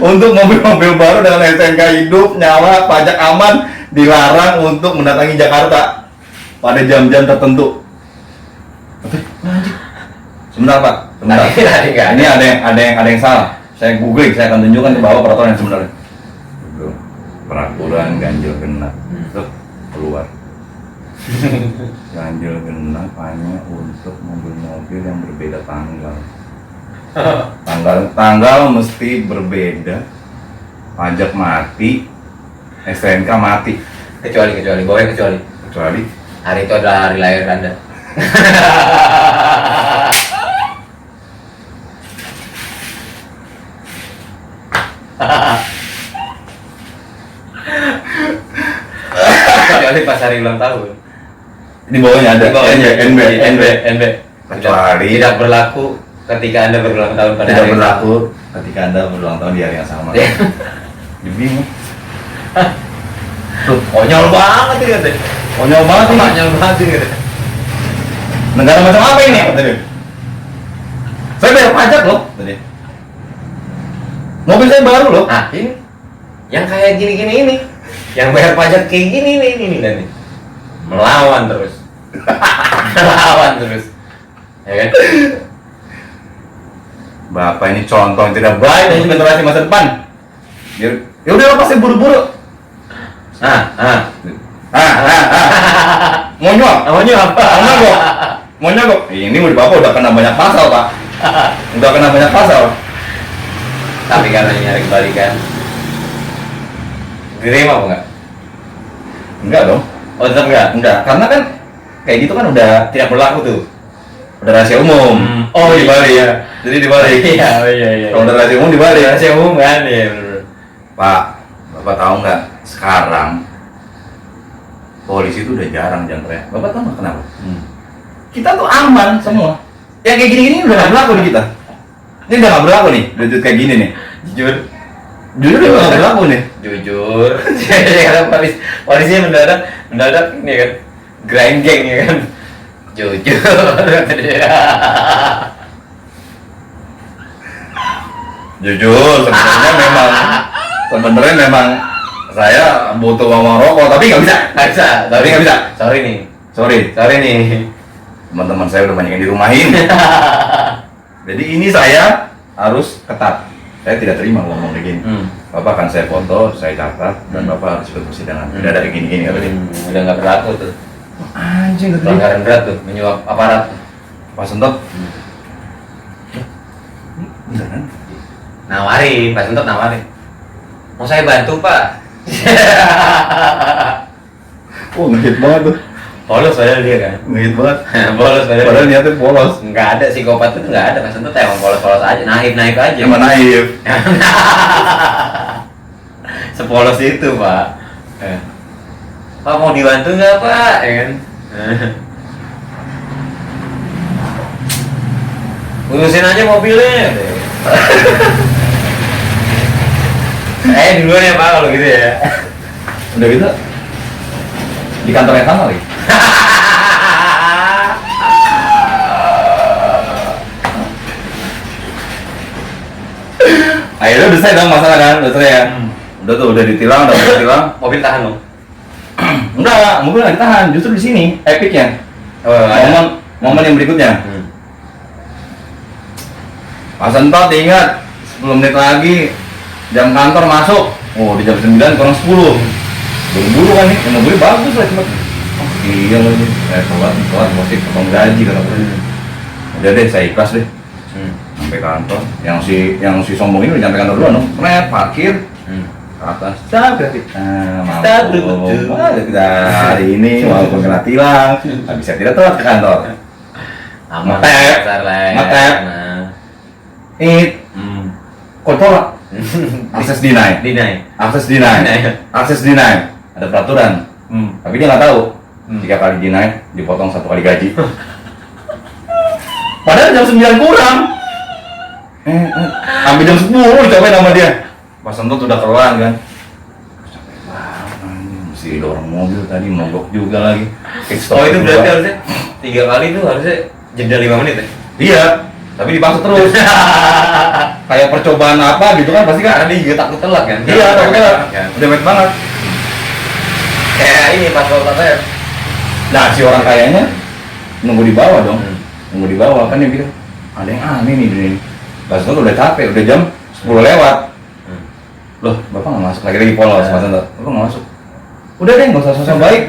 Untuk mobil-mobil baru dengan STNK hidup, nyawa, pajak aman dilarang untuk mendatangi Jakarta. pada jam-jam tertentu. Anjing. Sebentar Pak, sebentar. Tadi nggak Ini ada yang salah. Saya googling, saya akan tunjukkan ke bawah peraturan yang sebenarnya. Peraturan ganjil genap. Terus keluar. Ganjil genap hanya untuk mobil-mobil yang berbeda tanggal. Tanggal mesti berbeda. Pajak mati, STNK mati. kecuali Kecuali hari itu adalah hari lahir Anda. Kecuali pas hari ulang tahun. di bawahnya ada. Di bawahnya NB. Kecuali tidak berlaku ketika Anda berulang tahun pada Tidak hari yang berlaku ketika Anda berulang tahun di hari yang sama. Iya. Bingung. sama. Konyol banget ini katanya. Konyol banget ini. Konyol banget ini katanya. Negara macam apa ini? Tadi. Saya bayar pajak loh. Tadi. Mobil saya baru loh. Ah, ini yang kayak gini-gini ini, yang bayar pajak kayak gini ini dan nih melawan terus, melawan terus, ya kan? Bapak ini contoh yang tidak baik untuk generasi masa depan. Ya udah lepas saya buru-buru. Mau nyuap? Namanya apa? Mau nyogok? Ini Bapak udah kena banyak pasal Pak. Udah kena banyak pasal. Tapi karena nyari kembalikan, diterima apa enggak? Enggak dong. Oh tetap enggak? Enggak, karena kan kayak gitu kan udah Tidak berlaku tuh. udah rahasia umum. Oh Jadi dibalik ya. Jadi dibalik. Iya. Kalau udah rahasia umum dibalik. Rahasia umum kan ya. Bener. Pak, Bapak tahu nggak sekarang polisi itu udah jarang jangkauannya. Bapak tahu nggak kenapa? Kita tuh aman semua. Yang kayak gini-gini udah nggak berlaku di kita. Ini udah nggak berlaku nih, udah kayak gini nih. Jujur. Jujur udah nggak berlaku nih. Jujur. Karena polisinya mendadak ini kan, grinding ya kan. Jujur. Jujur, sebenarnya memang saya butuh uang rokok, tapi nggak bisa. Nggak bisa. Tapi nggak bisa. Sorry nih. Sorry nih. teman-teman saya udah banyak yang dirumahin. Jadi ini saya harus ketat. Saya tidak terima ngomong kayak gini. Bapak akan saya foto, saya catat, dan Bapak harus ikut persidangan. Tidak ada kayak gini-gini kata dia. Udah nggak berlaku tuh. Anjing kata dia. Pelanggaran berat tuh, menyuap aparat. Pak Sentot. Beneran? Nawarin, Pak Sentot nawarin. Mau saya bantu Pak? Oh ngehit banget tuh. Polos padahal dia kan. Ngehit banget. Polos padahal. Padahal niatnya polos. Nggak ada psikopat itu nggak ada Pak Sentot emang polos-polos aja, naif aja. Emang naif. Sepolos itu Pak. Pak mau dibantu nggak Pak? Ya kan? Urusin aja mobilnya. Duluan ya Pak kalau gitu ya. Udah gitu di kantor yang sama lagi. Akhirnya udah selesai dong masalah kan, udah selesai ya. Udah ditilang. Mobil tahan dong. Enggak, mobil nggak ditahan, justru di sini epicnya. Momen yang berikutnya. Pak Sentot ingat 10 menit lagi jam kantor masuk. Oh di jam 9 kurang 10. Buru-buru kan nih, mobilnya bagus lah cepet. Oh iya lagi, telat masih potong gaji kata gue. Udah deh, saya ikhlas deh. Sampai kantor, yang si sombong ini udah nyampe kantor duluan dong. Parkir ke atas. Gratis. Kita hari ini walaupun kena tilang, tapi saya tidak telat ke kantor. Ngetep. Kontrol. Akses deny. Akses deny. Ada peraturan. Tapi dia nggak tahu. 3 kali deny dipotong 1 kali gaji. Padahal jam 9 kurang. Sampai jam 10 dicobain sama dia. Pas Sentot udah keluar kan. Capek banget. Mesti dorong mobil tadi, mogok juga lagi. Oh itu berarti harusnya 3 kali itu harusnya jeda 5 menit ya? Iya, tapi dipaksa terus. Kayak percobaan apa gitu kan pasti kan. Karena dia juga takut telat kan? Iya, takut telat. Kan? Udah met banget. Kayak ini pas kalau saya Nah si orang kayanya nunggu di bawah dong, nunggu di bawah kan dia bilang ada yang aneh nih ini. Pas itu udah capek, udah jam 10 lewat. Loh, bapak nggak masuk lagi polos, Mas Anto. Bapak nggak masuk. Udah deh, nggak usah sosok baik.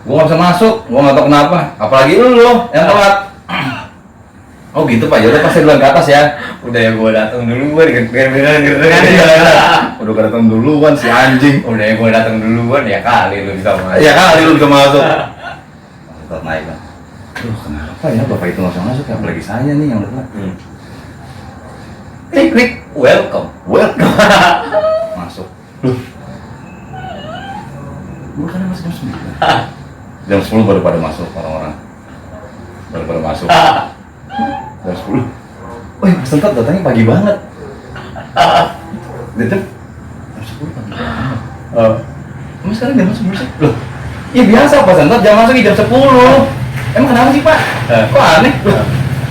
Gua nggak bisa masuk, gua nggak tahu kenapa. Apalagi lu yang telat. Oh gitu Pak, ya udah pasti duluan ke atas ya. Udah ya gua datang duluan gitu kan. Udah datang duluan si anjing. Udah ya gua datang duluan ya kali lu bisa masuk. Ya kali lu bisa masuk. Tetap naik kan. Duh kenapa ya bapak itu nggak usah masuk ya, apalagi saya nih yang udah Klik welcome. Masuk. Loh. Bukannya masuk jam 9. Jam 10 baru pada masuk orang-orang. Baru pada masuk. Jam 10. Wih, Mas Anto datangnya pagi banget. Datang jam 10 pagi banget. Mas sekarang jam 10 sih? Loh, ya biasa Pak Anto jam masuk jam 10. Emang kenapa sih Pak? Kok aneh? Loh,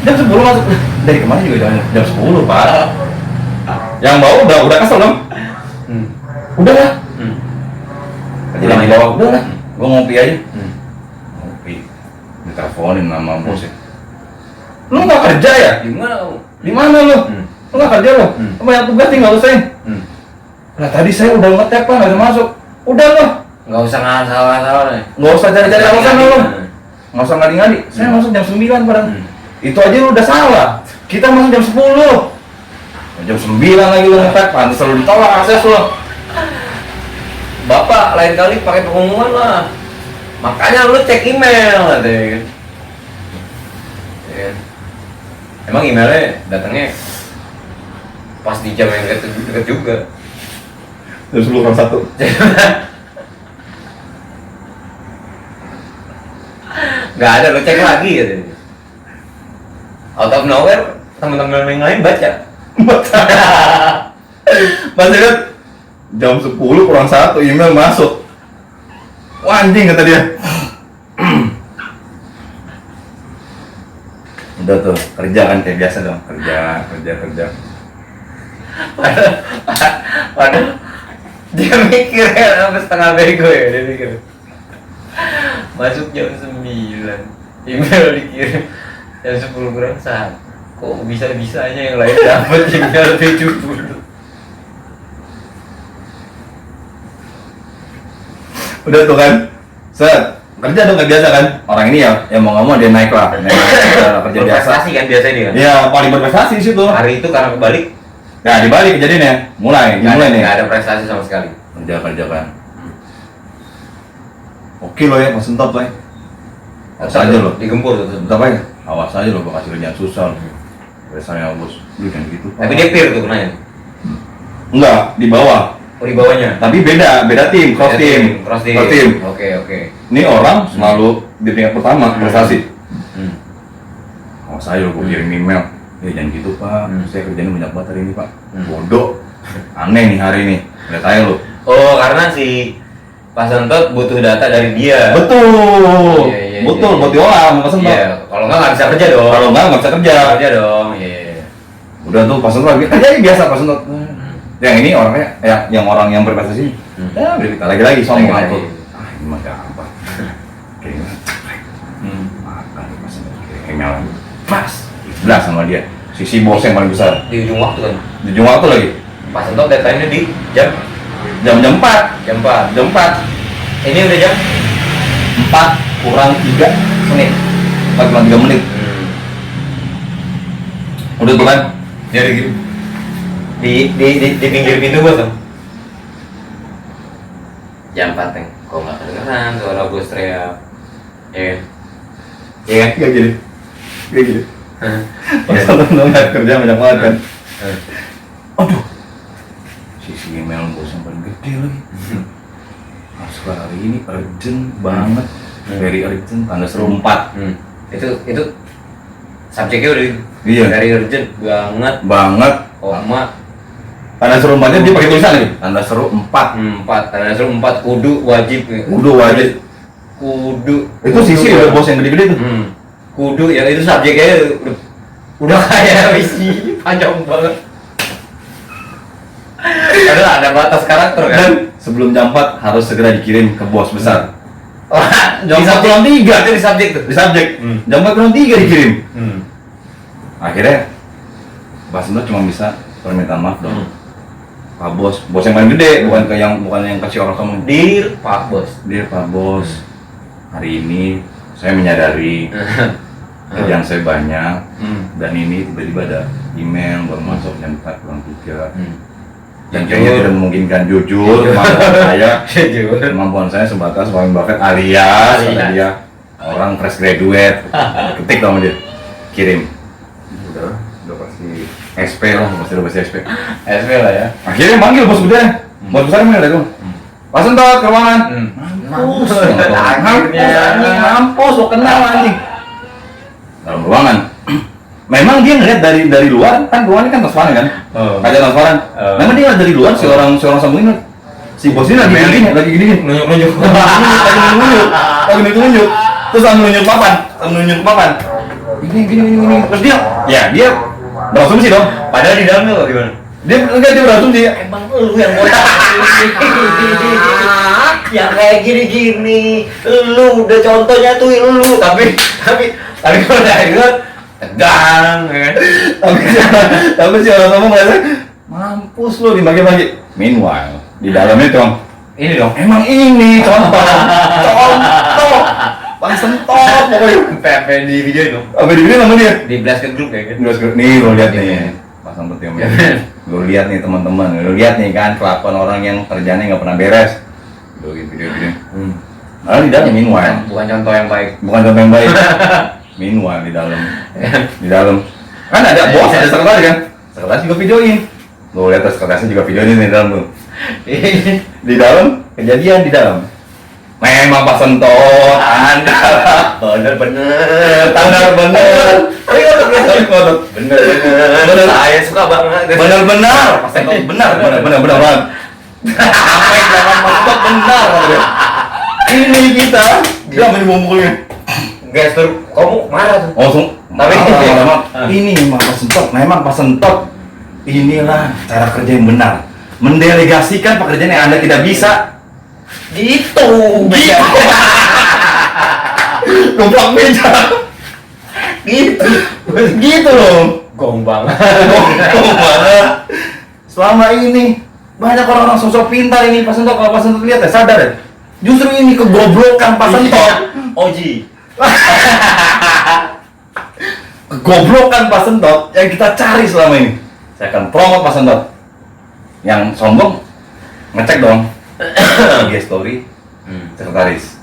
jam 10 masuk. Dari kemarin juga jam 10 Pak. Yang bawah udah kesel dong. Udah lah. Jadi di bawah udah lah. Gua ngopi aja. Ngopi. Diteleponin nama bosnya. Lu nggak kerja ya? Gimana kamu? Di mana lu? Lu nggak kerja lu? Banyak tugas nih nggak usahin. Nah tadi saya udah ngetek Pak, nggak bisa masuk. Udah loh. Nggak usah ngasal-ngasal nih. Nggak usah cari-cari alasan lu. Nggak usah ngadi-ngadi. Saya masuk jam 9 padahal. Itu aja lu udah salah. Kita masuk jam 10. Jam 9 lagi lu ngetek, pantas selalu ditolak akses lu. Bapak lain kali pakai pengumuman lah. Makanya lu cek email katanya. Ya. Emang emailnya datangnya pas di jam yang deket juga. Jam 10 kurang 1. Gak ada, lu cek lagi gitu. Out of nowhere, teman-teman yang lain baca. Masih lihat jam 10 kurang 1 email masuk. Wah anjing kata dia. Udah tuh kerja kan kayak biasa dong, kerja. Padahal dia mikir ya sampai setengah bego ya, dia mikir masuk jam 9, email dikirim jam 10 kurang 1. Kok bisa-bisanya yang lain dapat email 70. Udah tuh kan, set kerja dong kayak biasa kan. Orang ini ya yang mau ngomong dia naik lah, kerja biasa. Prestasi kan biasanya dia kan? Iya paling berprestasi sih tuh. Hari itu karena kebalik, Nah dibalik kejadiannya, mulai nih. nggak ada prestasi sama sekali. Kerja kan. Oke lo ya, Mas Entot lo ya. Awas aja lo. Digempur tuh. Tetap aja. Awas aja lo, gua kasih kerjaan susah lo. Biasanya bos, lu jangan gitu. Tapi dia peer tuh kenanya. Enggak, di bawah. Oh di bawahnya. Tapi beda tim, cross team. Oke. Ini orang selalu di tingkat pertama prestasi. Awas aja lo, gua kirim email. Ya jangan gitu Pak, saya kerjanya banyak banget hari ini Pak. Bodoh. Aneh nih hari ini. Lihat aja lo. Oh karena si Pak Sentot butuh data dari dia. Betul. Iya, Betul, iya. buat diolah sama Pak Sentot. Iya, kalau nggak bisa kerja dong. Kalau nggak bisa kerja. Kerja dong. Iya. Udah tuh Pak Sentot lagi kerja biasa Pak Sentot. Yang ini orangnya yang orang yang berprestasi. Ya, kita lagi sombong Lagi. aku. Ah, ini mah gampang. Kayaknya. Makan Pak Sentot. Email pas. Belas sama dia. Sisi bos yang paling besar. Di ujung waktu kan. Di ujung waktu lagi. Pak Sentot deadline-nya di jam 4. jam 4. Jam 4. Ini udah jam 4 kurang 3 menit. 4 kurang 3 menit. Udah tuh kan. Dia di pinggir pintu gua tuh. Jam 4 nih. Kok nggak kedengeran suara bos teriak. Iya. Iya kan? Kayak gini. Pas nonton kerja banyak banget kan. Aduh. Sisi email bos yang paling gede lagi. Masuk hari ini urgent banget. Very urgent, tanda seru 4. Itu subjeknya udah Iya. dari urgent banget. Koma Tanda seru 4-nya dia pakai tulisan lagi. Tanda seru 4. 4. Tanda suruh 4 kudu wajib. Kudu wajib. Kudu. Itu sisi udah bos yang gede-gede tuh. Kudu ya itu subjeknya udah kayak misi panjang banget. Padahal ada batas karakter kan. Dan sebelum jam 4 harus segera dikirim ke bos besar. Jam 4 kurang 3 itu di subjek tuh. di subjek. Jam 4 kurang 3 dikirim. Akhirnya Pak Sento cuma bisa permintaan maaf dong. Pak Bos, bos yang paling gede, bukan yang kasih orang kamu. Dir Pak Bos. Dia Pak Bos, hari ini saya menyadari kerjaan saya banyak dan ini tiba-tiba ada email baru masuk jam 4 kurang 3 dan kayaknya tidak memungkinkan jujur kemampuan saya sebatas Warren Buffett alias kata dia orang fresh graduate ketik sama dia kirim udah pasti SP lah, pasti udah pasti SP lah ya. Akhirnya manggil bos besar manggil itu Pak Sento ke ruangan. Mampus lo kenal anjing. Dalam ruangan. Memang dia ngeliat dari luar kan ruangannya kan transparan kan. Kaca transparan. Memang dia ngeliat dari luar si orang sambung ini si bos ini lagi gini nunjuk. Lagi nunjuk. Terus sambil nunjuk papan. Gini. Terus dia berasumsi dong. Padahal di dalamnya kok gimana? Dia berasumsi Emang lu yang botak. Yang kayak gini-gini, lu udah contohnya tuh lu, tapi kalau udah ingat tegang, ya kan? tapi si orang ngomong merasa mampus lu dibagi-bagi. Meanwhile di dalamnya dong, ini dong, emang ini contoh, Pak Sento pokoknya. PP di video itu, Apa di video nama dia? di blast ke grup kayak gitu. Nih lo lihat nih, Pak Sento yang lo lihat nih teman-teman, lo lihat nih kan kelakuan orang yang kerjanya nggak pernah beres. Video gini. Lalu di dalam meanwhile, Bukan contoh yang baik. Meanwhile di dalam kan ada bos, ada sekretaris kan, sekretaris juga videoin. Lo lihat sekretarisnya juga videoin di dalam tuh. Di dalam kejadian di dalam. Memang Pak Sento, Anda bener. Bener. Saya suka banget. Bener. Pak Sento bener banget. Sampai jangan masuk benar katanya. Ini kita dia memukulnya. Gestur kamu marah tuh. Tapi ini memang Pak Sento. Inilah cara kerja yang benar. Mendelegasikan pekerjaan yang Anda tidak bisa. Gitu. Goblok meja. Gitu loh. Gong banget. Selama ini banyak orang-orang sosok pintar ini Pak Sento, kalau Pak Sento lihat ya sadar ya. Justru ini kegoblokan Pak Sento. Oji. Kegoblokan Pak Sento yang kita cari selama ini. Saya akan promote Pak Sento. Yang sombong ngecek dong. IG story sekretaris.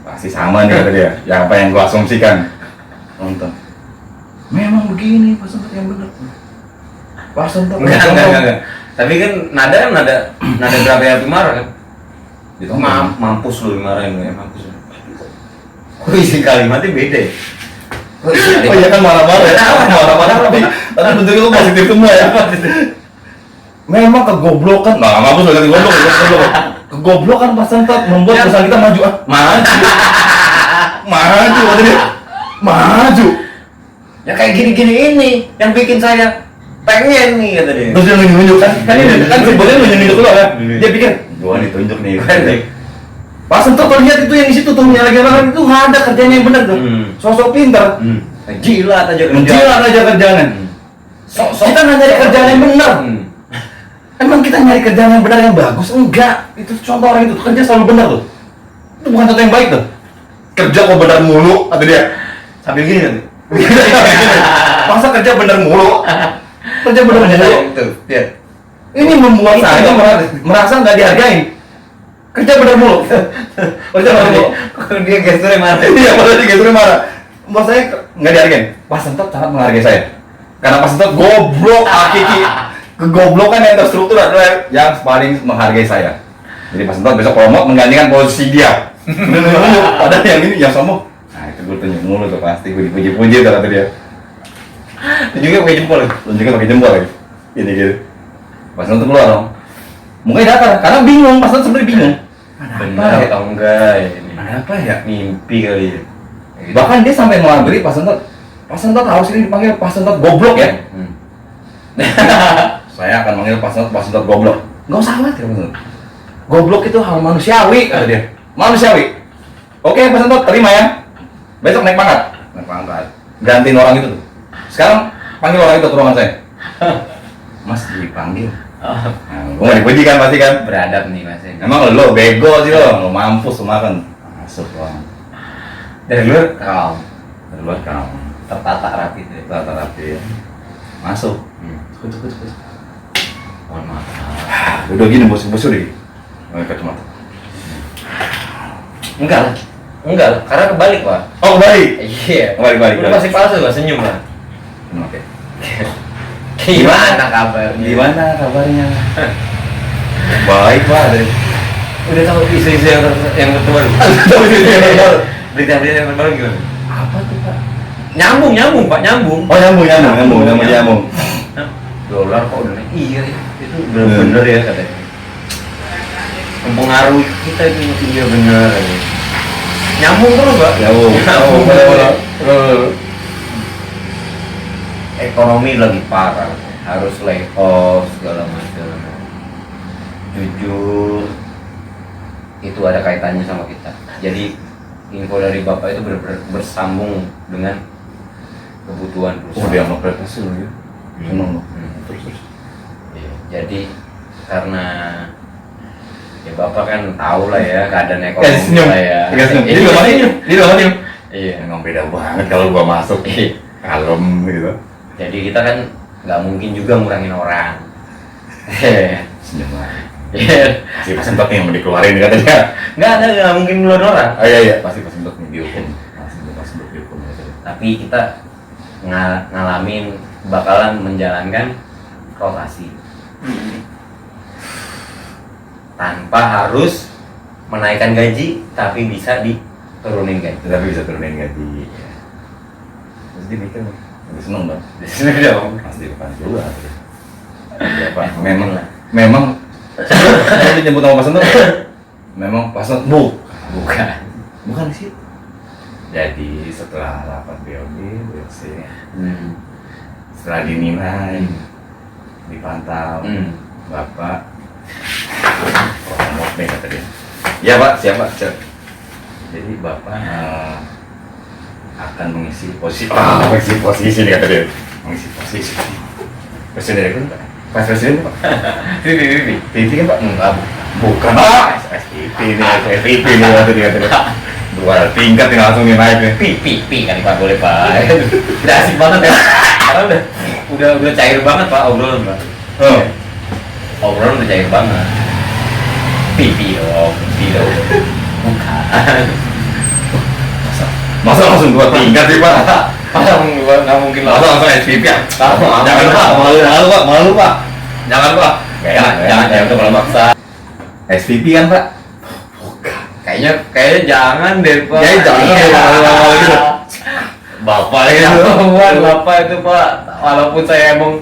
Pasti sama nih kata dia. Yang apa yang gua asumsikan. Nonton. Memang begini Pak Sento yang benar. Pak Sento Enggak. Tapi kan nada berapa yang marah kan? Itu mampus lu dimarahin lu ya, mampus lu. Kok isi kalimatnya beda ya? Oh iya kan marah-marah ya? Marah-marah tapi bentuknya lu positif semua ya? Memang kegoblokan, mampus lu ganti goblok. Kegoblokan Pak Sento membuat perusahaan kita maju. Maju kata dia. Maju. Ya kayak gini-gini ini yang bikin saya pengen nih kata dia. Terus dia nunjuk kan sebenarnya nunjuk dulu kan. Dia pikir gua ditunjuk nih. Pak Sento lihat itu yang di situ tuh lagi orang itu nggak ada kerjanya yang benar tuh. Sosok pintar. Jilat aja kerjanya. Kita nggak nyari kerjaan yang benar. Emang kita nyari kerjaan yang benar yang bagus? Enggak. Itu contoh orang itu kerja selalu benar tuh. Itu bukan contoh yang baik tuh. Kerja kok benar mulu kata dia. Sambil gini nanti. Masa kerja benar mulu? Kerja benar mulu. Lihat. Ini membuat saya merasa nggak dihargain. Kerja benar mulu. Kerja benar mulu. Dia gesturnya marah. Iya, padahal dia gesturnya marah. Membuat saya nggak dihargain. Pak Sento sangat menghargai saya. Karena Pak Sento goblok hakiki. Kegoblokan yang terstruktur adalah yang paling menghargai saya. Jadi Pak Sento besok promote menggantikan posisi dia. Padahal yang ini yang sombong. Nah itu gue tunjuk mulu tuh pasti gue dipuji-puji tuh kata dia. Tunjuknya pakai jempol. Tunjuknya pakai jempol lagi. Gini gitu. Pak Sento keluar dong. Mukanya datar karena bingung. Pak Sento sebenarnya bingung. Benar atau enggak ini? Ada apa ya? Mimpi kali ya. Bahkan dia sampai mengabari Pak Sento. Pak Sento harus ini dipanggil Pak Sento goblok ya. Saya akan manggil Pak Sento goblok. Nggak usah khawatir Pak Sento. Goblok itu hal manusiawi kata dia. Manusiawi. Oke, Pak Sentot, terima ya. Besok naik pangkat. Naik pangkat. Gantiin orang itu tuh. Sekarang panggil orang itu ke ruangan saya. Mas dipanggil. Oh, Nah, gue nggak dipuji kan pasti kan? beradab nih Mas. Emang lo bego sih lo mampus lo makan. Masuk ruangan. Dari luar kalem, Dari luar kamu. tertata rapi tuh. Tata rapi. Masuk. Cukut. Mohon maaf. Udah gini bos-bos deh. Pakai kacamata. Enggak, karena kebalik Pak. Oh kembali. Iya. Balik. Udah pasti palsu Pak, senyum Pak. Oke. Gimana kabarnya? Gimana kabarnya? Baik Pak. Udah tahu isu-isu yang terbaru? Tahu sih yang terbaru. Berita-berita yang terbaru gimana? Apa tuh Pak? Nyambung Pak, nyambung. Oh nyambung. Dolar kok udah naik? Iya, itu bener ya katanya. Mempengaruhi kita itu iya bener. Nyambung terus Pak. Nyambung. Ekonomi lagi parah, harus lay off segala macam. Jujur, itu ada kaitannya sama kita. Jadi info dari Bapak itu benar-benar bersambung dengan kebutuhan Oh perusahaan. dia mau prestasi loh ya. Seneng loh. Terus. Iya, jadi karena ya Bapak kan tahu lah ya keadaan ekonomi Senyum. lah ya. Senyum. Dia udah mati. Iya. Emang beda banget kalau gua masuk. Kalem gitu. Jadi kita kan nggak mungkin juga ngurangin orang. Senyum lagi. Iya. Si Pak Sentot yang mau dikeluarin katanya. Nggak mungkin ngurangin orang. Oh iya. Pasti Pak Sentot yang dihukum. Pak Sentot dihukum. Tapi kita ngalamin bakalan menjalankan rotasi tanpa harus menaikkan gaji, tapi bisa diturunin gaji. Tapi bisa turunin gaji. Terus dia mikir, lebih seneng dong. Dong. Pasti bukan juga. Ya Pak, Mungkin lah. memang kalau dijemput sama Pak Sentot, memang Pak Sentot bukan sih. Jadi setelah rapat BOG, setelah dinilai, dipantau, Bapak promote nih kata dia. Ya Pak, siapa? Jadi Bapak akan mengisi posisi, nih kata dia. Mengisi posisi. Presiden itu Pak? Pas Presiden Pak? TV kan Pak? Enggak, bukan Pak. SPP nih kata dia. Dua tingkat nih langsung nih naik nih. Pi kan Pak, boleh Pak. Udah asik banget ya. Karena udah cair banget Pak obrolan Pak. Oh. Obrolan udah cair banget. Pi dong. Bukan. Masa langsung dua tingkat sih Pak? Masa nggak mungkin lah. Masa langsung SPP ya? Jangan Pak, malu Pak. Jangan Pak. Jangan kalau maksa. SPP kan Pak? Kayaknya jangan deh Pak. Ya jangan deh, malu-malu gitu. Bapak itu Bapak itu Pak, walaupun saya emang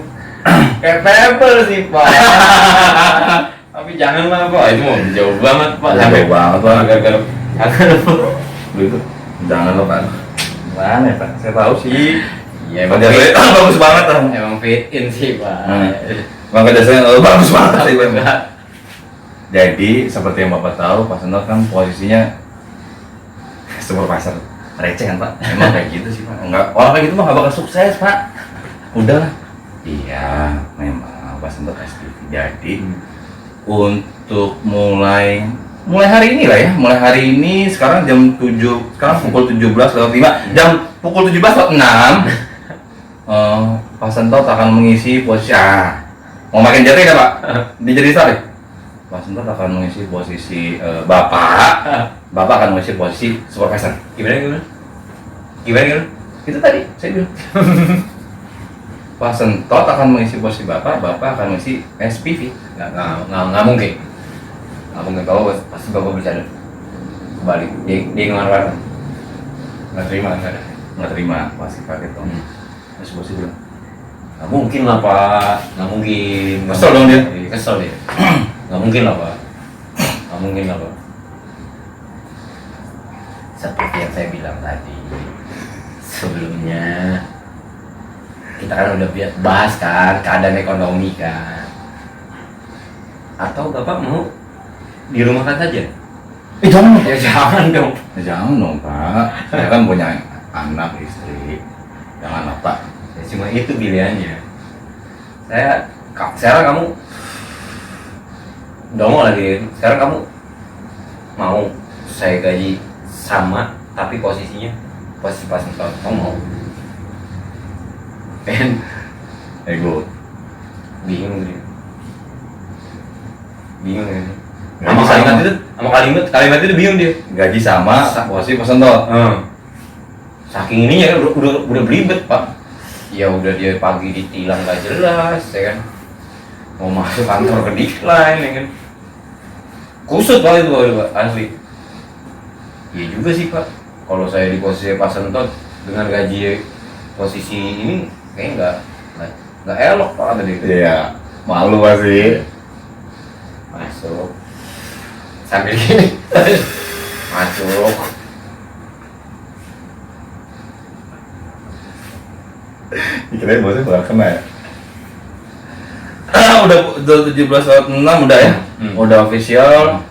capable sih Pak. Tapi jangan lah Pak, itu mau jauh banget Pak. Jauh banget, Pak. Gara-gara Begitu. Jangan lo Pak. Mana ya Pak? Saya tahu sih. Iya Emang dasarnya bagus banget kan? Emang fit in sih Pak. Maka dasarnya bagus banget sih Pak. Jadi seperti yang Bapak tahu, Pak Sentot kan posisinya supervisor receh kan Pak? Emang kayak gitu sih Pak? Enggak, orang kayak gitu mah gak bakal sukses Pak. Udah lah. Iya, memang Pak Sentot SPV. Jadi untuk mulai hari ini lah ya, mulai hari ini sekarang jam 7, sekarang pukul 17.05, jam pukul 17.06 Pak Sentot akan mengisi posisi, mau makin jatuh ya Pak? Jadi tarik. Pak Sentot akan mengisi posisi Bapak akan mengisi posisi supervisor. Gimana? Itu tadi saya bilang. Pak Sentot akan mengisi posisi Bapak akan mengisi SPV. Nggak mungkin. Nggak mungkin, pasti Bapak bercanda. Kembali, dia ngelarang. Nggak terima, pasti pakai dong. Terus bos bilang, Nggak mungkin lah Pak, nggak mungkin. Kesel dong dia? Kesel dia. Nggak mungkin lah Pak. Seperti yang saya bilang tadi sebelumnya, kita kan udah bahas kan keadaan ekonomi kan. Atau Bapak mau dirumahkan saja? Jangan dong. Ya jangan dong. Jangan dong Pak. Saya kan punya anak istri. Jangan lah Pak. Ya cuma itu pilihannya. Sekarang kamu dongol lagi. Sekarang kamu mau saya gaji sama tapi posisi pas nonton, kamu mau? Pengen Ego. bingung gitu. Bingung gitu. Gaji Sama kalimat itu bingung dia. gaji sama, posisi pesentol. Saking ininya kan udah belibet Pak. Ya udah dia pagi ditilang gak jelas ya kan. Mau masuk kantor ke decline ya kan. Kusut Pak itu Pak, asli. Iya juga sih Pak. Kalau saya di posisi Pak Sentot dengan gaji posisi ini kayaknya nggak elok Pak tadi. Iya, malu pasti. Masuk. Sambil gini. Masuk. Kirain bosnya bakal kena ya. Udah 17.06 udah ya. Udah official.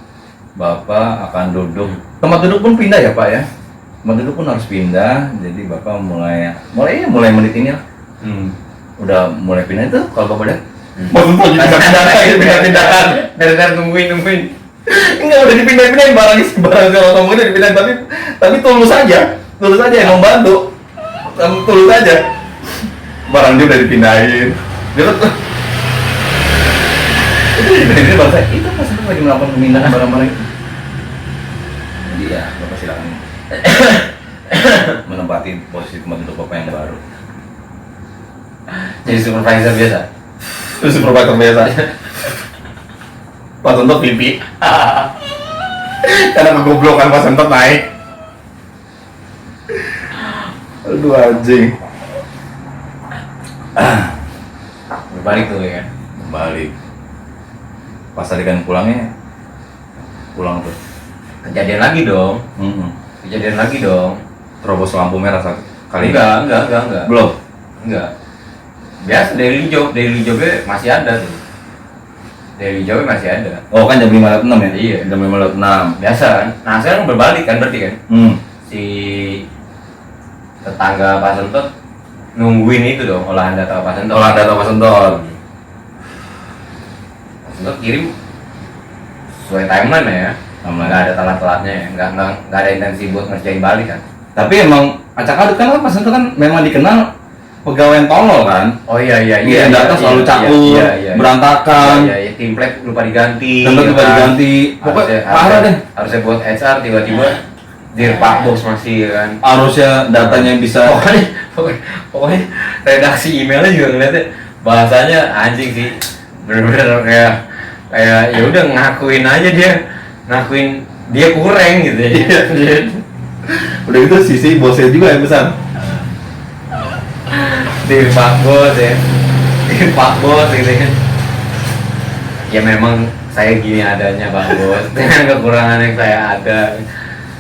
Bapak akan duduk. Tempat duduk pun pindah ya Pak ya. Tempat duduk pun harus pindah. Jadi Bapak mulai menit ini lah. Udah mulai pindah itu kalau Bapak lihat. Mau pindah-pindahan. Dari nungguin. Enggak, udah dipindahin barang kalau kamu udah dipindahin tapi tulus aja yang membantu. Tulus aja. Barang dia udah dipindahin. Dia tuh itu dipindahin bangsa. Itu pas itu lagi melakukan pemindahan barang-barang itu. Jadi ya, Bapak silakan menempati posisi tempat duduk Bapak yang baru. Jadi supervisor biasa. Itu supervisor biasa. Pas untuk pipi. Karena kegoblokan pas untuk naik. Aduh anjing. Berbalik tuh ya kan. Balik. Pas tadi kan pulang tuh. Kejadian lagi dong. Terobos lampu merah kali ini. Enggak. Belum. Enggak. Biasa daily jobnya masih ada tuh. Daily jobnya masih ada. Oh kan jam 5.06 ya? Iya. Jam 5.06. Biasa kan. Nah sekarang berbalik kan berarti kan. Si tetangga Pak Sentot nungguin itu dong olahan data Pak Sentot. Pak Sentot. Pak Sentot kirim sesuai timeline ya. Nggak ada telat-telatnya ya. Nggak ada intensi buat ngerjain balik kan. Tapi emang acak aduk kan Pak Sentot kan memang dikenal pegawai tolol kan. Oh iya. Data selalu cakur, berantakan. Iya, template lupa diganti. Pokoknya parah deh. Harusnya buat HR tiba-tiba Pak Bos masih kan. Harusnya datanya bisa. Pokoknya redaksi emailnya juga ngeliatnya bahasanya anjing sih. Bener-bener kayak ya udah ngakuin dia kurang gitu ya. Udah gitu sisi bosnya juga yang besar. Pak Bos gitu kan. Ya memang saya gini adanya Pak Bos dengan kekurangan yang saya ada.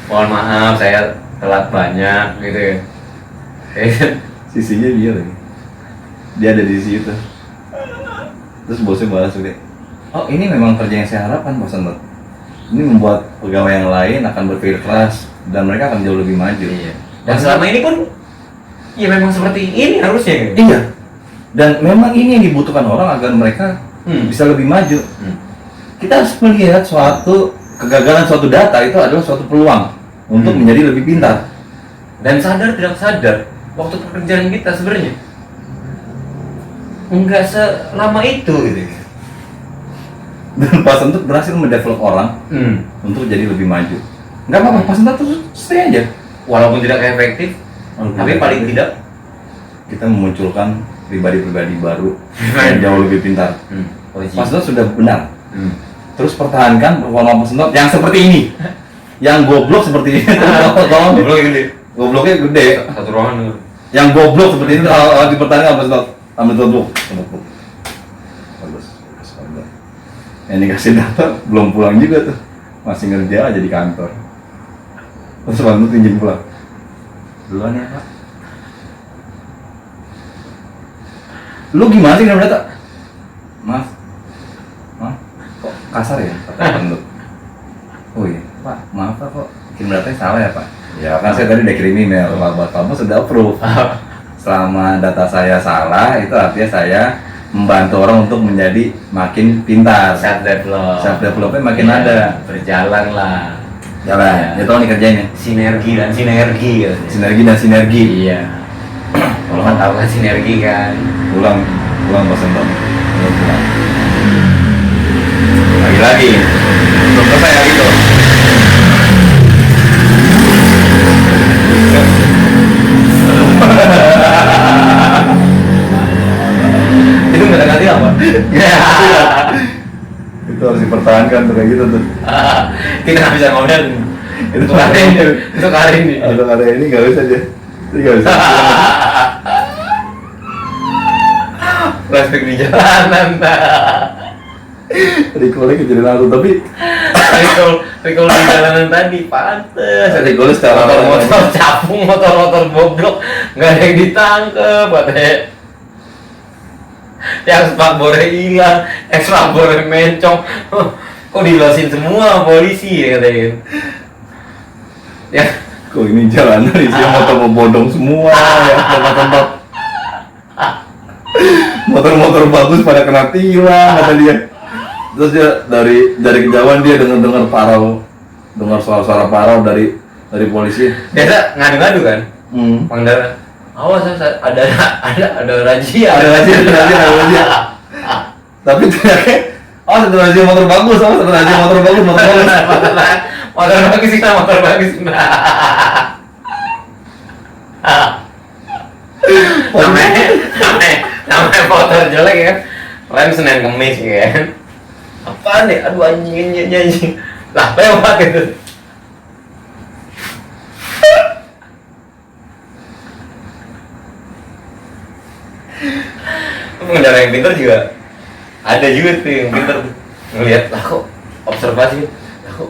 Mohon maaf saya telat banyak gitu ya. Sisinya dia lagi. Dia ada di sisi itu. Terus bosnya balas udah. Oh ini memang kerja yang saya harapkan Bos Sentot. Ini membuat pegawai yang lain akan berpikir keras dan mereka akan jauh lebih maju. Iya. Dan selama ini pun ya memang seperti ini harusnya. Iya. Dan memang ini yang dibutuhkan orang agar mereka bisa lebih maju. Kita harus melihat kegagalan suatu data itu adalah suatu peluang untuk menjadi lebih pintar. Dan sadar tidak sadar, waktu pekerjaan kita sebenarnya enggak selama itu gitu. Dan Pak Sentot berhasil mendevelop orang untuk jadi lebih maju. Enggak apa-apa, Pak Sentot terus stay aja. Walaupun tidak efektif, tapi paling tidak kita memunculkan pribadi-pribadi baru yang jauh lebih pintar. Pak Sentot sudah benar. Terus pertahankan performa Pak Sentot yang seperti ini. Yang goblok seperti ini. Gobloknya gede. Satu ruangan. Yang goblok seperti ini kalau dipertahankan Pak Sentot. Ambil tutup. Bagus. Yang dikasih data belum pulang juga tuh. Masih ngerja aja di kantor. Terus Pak Sentot izin pulang. Duluan ya Pak. Lu gimana sih ngerti data? Mas, kok kasar ya kata Pak Sentot? Oh iya, Pak, maaf Pak, kok kirim datanya salah ya Pak? Ya kan saya tadi udah kirim email, Pak Bos sudah approve. Selama data saya salah, itu artinya saya membantu orang untuk menjadi makin pintar. Self Developnya makin Iya, ada. berjalan lah. Jalan, ya tolong dikerjain ya. Sinergi dan sinergi katanya. Sinergi dan sinergi. Iya. Kalau nggak tahu kan sinergi kan. Pulang bosan dong. Pulang. Lagi. Belum selesai lagi tuh. Itu nggak ada ganti apa? Itu harus dipertahankan tuh kayak gitu tuh. Kita nggak bisa ngomel. Itu Untuk hari ini. Untuk hari ini. Untuk hari ini nggak usah aja. Ini nggak usah. Flashback di jalanan. Recall-nya kejadian lalu tapi Recall di jalanan tadi pantes. recall secara Motor capung, motor boblok, nggak ada yang ditangkep, katanya. Yang spakbornya hilang, yang spakbornya mencong. Kok dilosin semua polisi ya katanya. Ya, kok ini jalanan isinya motor bodong semua ya tempat-tempat motor-motor bagus pada kena tilang kata dia. Terus dia dari kejauhan dia dengar suara-suara parau dari polisi. biasa ngadu-ngadu kan, pengendara. Awas, ada razia. Ada razia. Tapi ternyata satu razia motor bagus, motor bagus. Motor bagus sih, motor bagus. Namanya motor jelek ya kan. Rem Senin Kemis ya kan. Apaan nih? Aduh anjing. Lah, lewat gitu. Pengendara yang pintar juga ada juga tuh yang pintar ngelihat lah kok observasi lah kok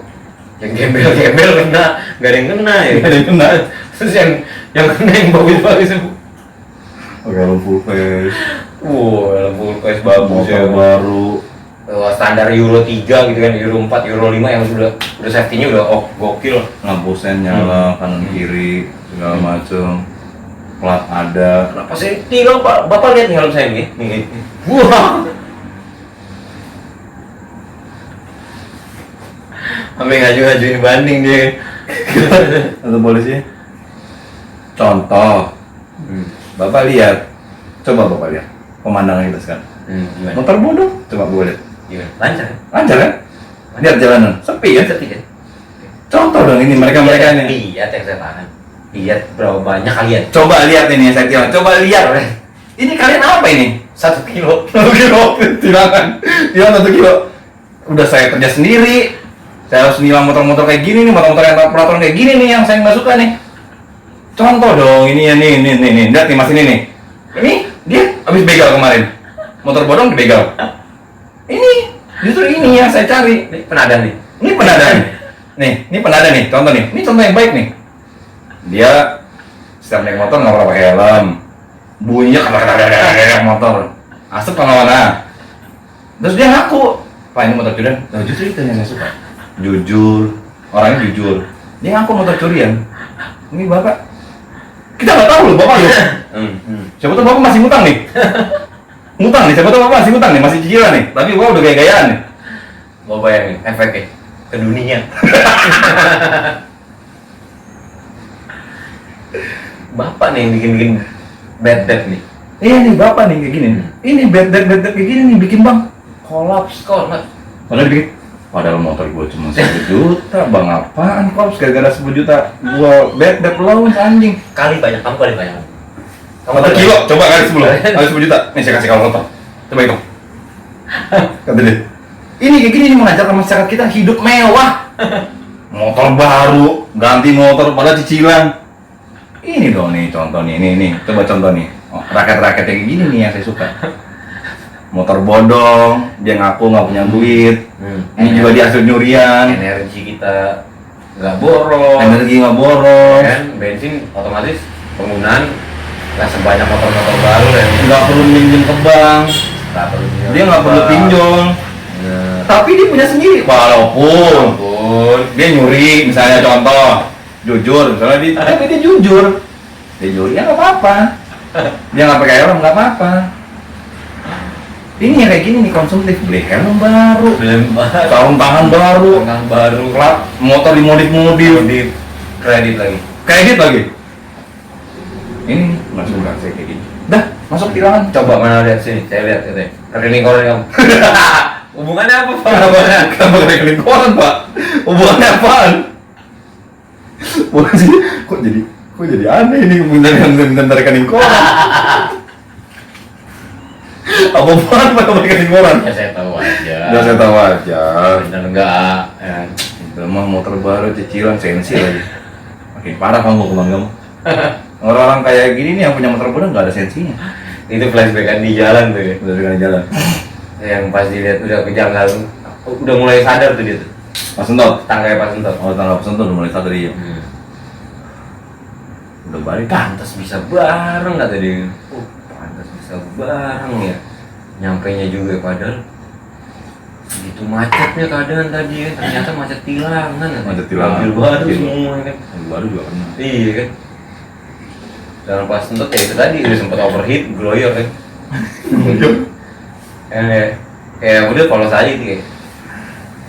yang gembel kena, nggak ada yang kena ya. Nggak ada yang kena. Terus yang kena yang bagus Oke, full face. lampu LPS bagus ya. Motor baru. Standar Euro 3 gitu kan, Euro 4, Euro 5 yang sudah safety-nya udah gokil. Lampu sen nyala kanan kiri segala macem. Plat ada. Kenapa sih tilang Pak? Bapak lihat nih helm saya nih. Wah. Sampai ngajuin banding dia. Atau polisi. Contoh. Bapak lihat. Coba Bapak lihat pemandangan kita sekarang. Gimana? Motor bodong. Coba gue lihat. Gimana? Lancar kan? Lancar kan? Lihat jalanan. Sepi ya? Sepi kan? Contoh dong ini mereka ini. Lihat yang saya tahan. Lihat berapa banyak kalian. Coba lihat ini yang saya bilang. Coba lihat. Ini kalian apa ini? 1 kilo. 1 kilo tilangan. Tilangan 1 kilo. Udah saya kerja sendiri. Saya harus nilang motor-motor kayak gini nih, motor-motor yang peraturan kayak gini nih yang saya nggak suka nih. Contoh dong ini ya nih. Lihat nih mas ini nih. Ini dia habis begal kemarin. Motor bodong dibegal. Ini justru ini yang saya cari. Ini penadah nih. Ini penada nih. Ini penada nih. Contoh nih. Ini contoh yang baik nih. Dia setiap naik motor nggak pernah pakai helm. Bunyinya kayak motor. Asap kemana-mana. Terus dia ngaku, Pak ini motor curian. Nah, justru itu yang saya suka. Jujur, orangnya jujur. Dia ngaku motor curian. Ini bapak, kita nggak tahu loh bapak loh. Siapa tahu bapak masih ngutang nih. Siapa tahu bapak masih ngutang nih, masih cicilan nih. Tapi bapak udah gaya-gayaan nih. Mau bayangin efeknya ke dunia. Bapak nih yang bikin bad debt nih. Iya nih bapak nih kayak gini. Ini bad debt kayak gini nih bikin bang Kolaps kok, Mas. Padahal motor gue cuma 10 juta, bang apaan kolaps gara-gara 10 juta gua bad debt loans anjing. Kamu kali banyak. Kamu 1 kilo, coba kali 10 juta. Nih saya kasih kalkulator. Coba hitung. Kata dia. Ini kayak gini nih mengajarkan masyarakat kita hidup mewah. Motor baru, ganti motor pada cicilan. Ini dong nih contoh nih, nih. Coba contoh nih. Oh, rakyat-rakyat kayak gini nih yang saya suka. Motor bodong, dia ngaku nggak punya duit. Ini juga dia hasil nyurian. Energi kita nggak boros. Energi nggak boros. Kan bensin otomatis penggunaan nggak sebanyak motor-motor baru ya. Nggak perlu minjem ke bank. Nggak perlu Dia nggak perlu pinjol. Tapi dia punya sendiri. Walaupun ampun. Dia nyuri, misalnya contoh, jujur, misalnya tapi dia jujur. Dia nyuri, ya nggak apa-apa. Dia nggak pakai helm, nggak apa-apa. Ini yang kayak gini nih konsumtif, beli helm baru, sarung tangan baru, klap, motor dimodif-modif, Di kredit lagi. kredit lagi. Ini nggak suka saya kayak gini. Dah, masuk tilangan. Coba mana lihat sini, saya lihat itu. Rekening koran kamu. Hubungannya apa, Pak? Kenapa rekening koran, Pak? Hubungannya apaan? Bukan sih, kok jadi aneh ini minta rekening koran. Apa apaan Pak rekening koran? Ya saya tahu aja. Udah saya tahu aja. Benar enggak? Ya. Udah mah motor baru cicilan sensi lagi. Makin parah kamu kebang kamu. Orang-orang kayak gini nih yang punya motor baru nggak ada sensinya. Itu flashbackan di jalan tuh ya. Udah sekali jalan. Yang pas dilihat udah kejanggal, udah mulai sadar tuh dia tuh. Pas sentot. Tangganya pas sentot. Oh tanggal pas sentot udah mulai sadar dia. Udah balik. Pantas bisa bareng kata dia. Pantas bisa bareng ya. Nyampainya juga padahal gitu macetnya keadaan tadi ya. Ternyata macet tilangan. Macet tilangan. Mobil baru Iya. semua kan. Mobil baru juga pernah. Iya kan. Dan pas sentot ya itu tadi udah sempet overheat, gloyor kan. Kayak udah polos aja gitu ya.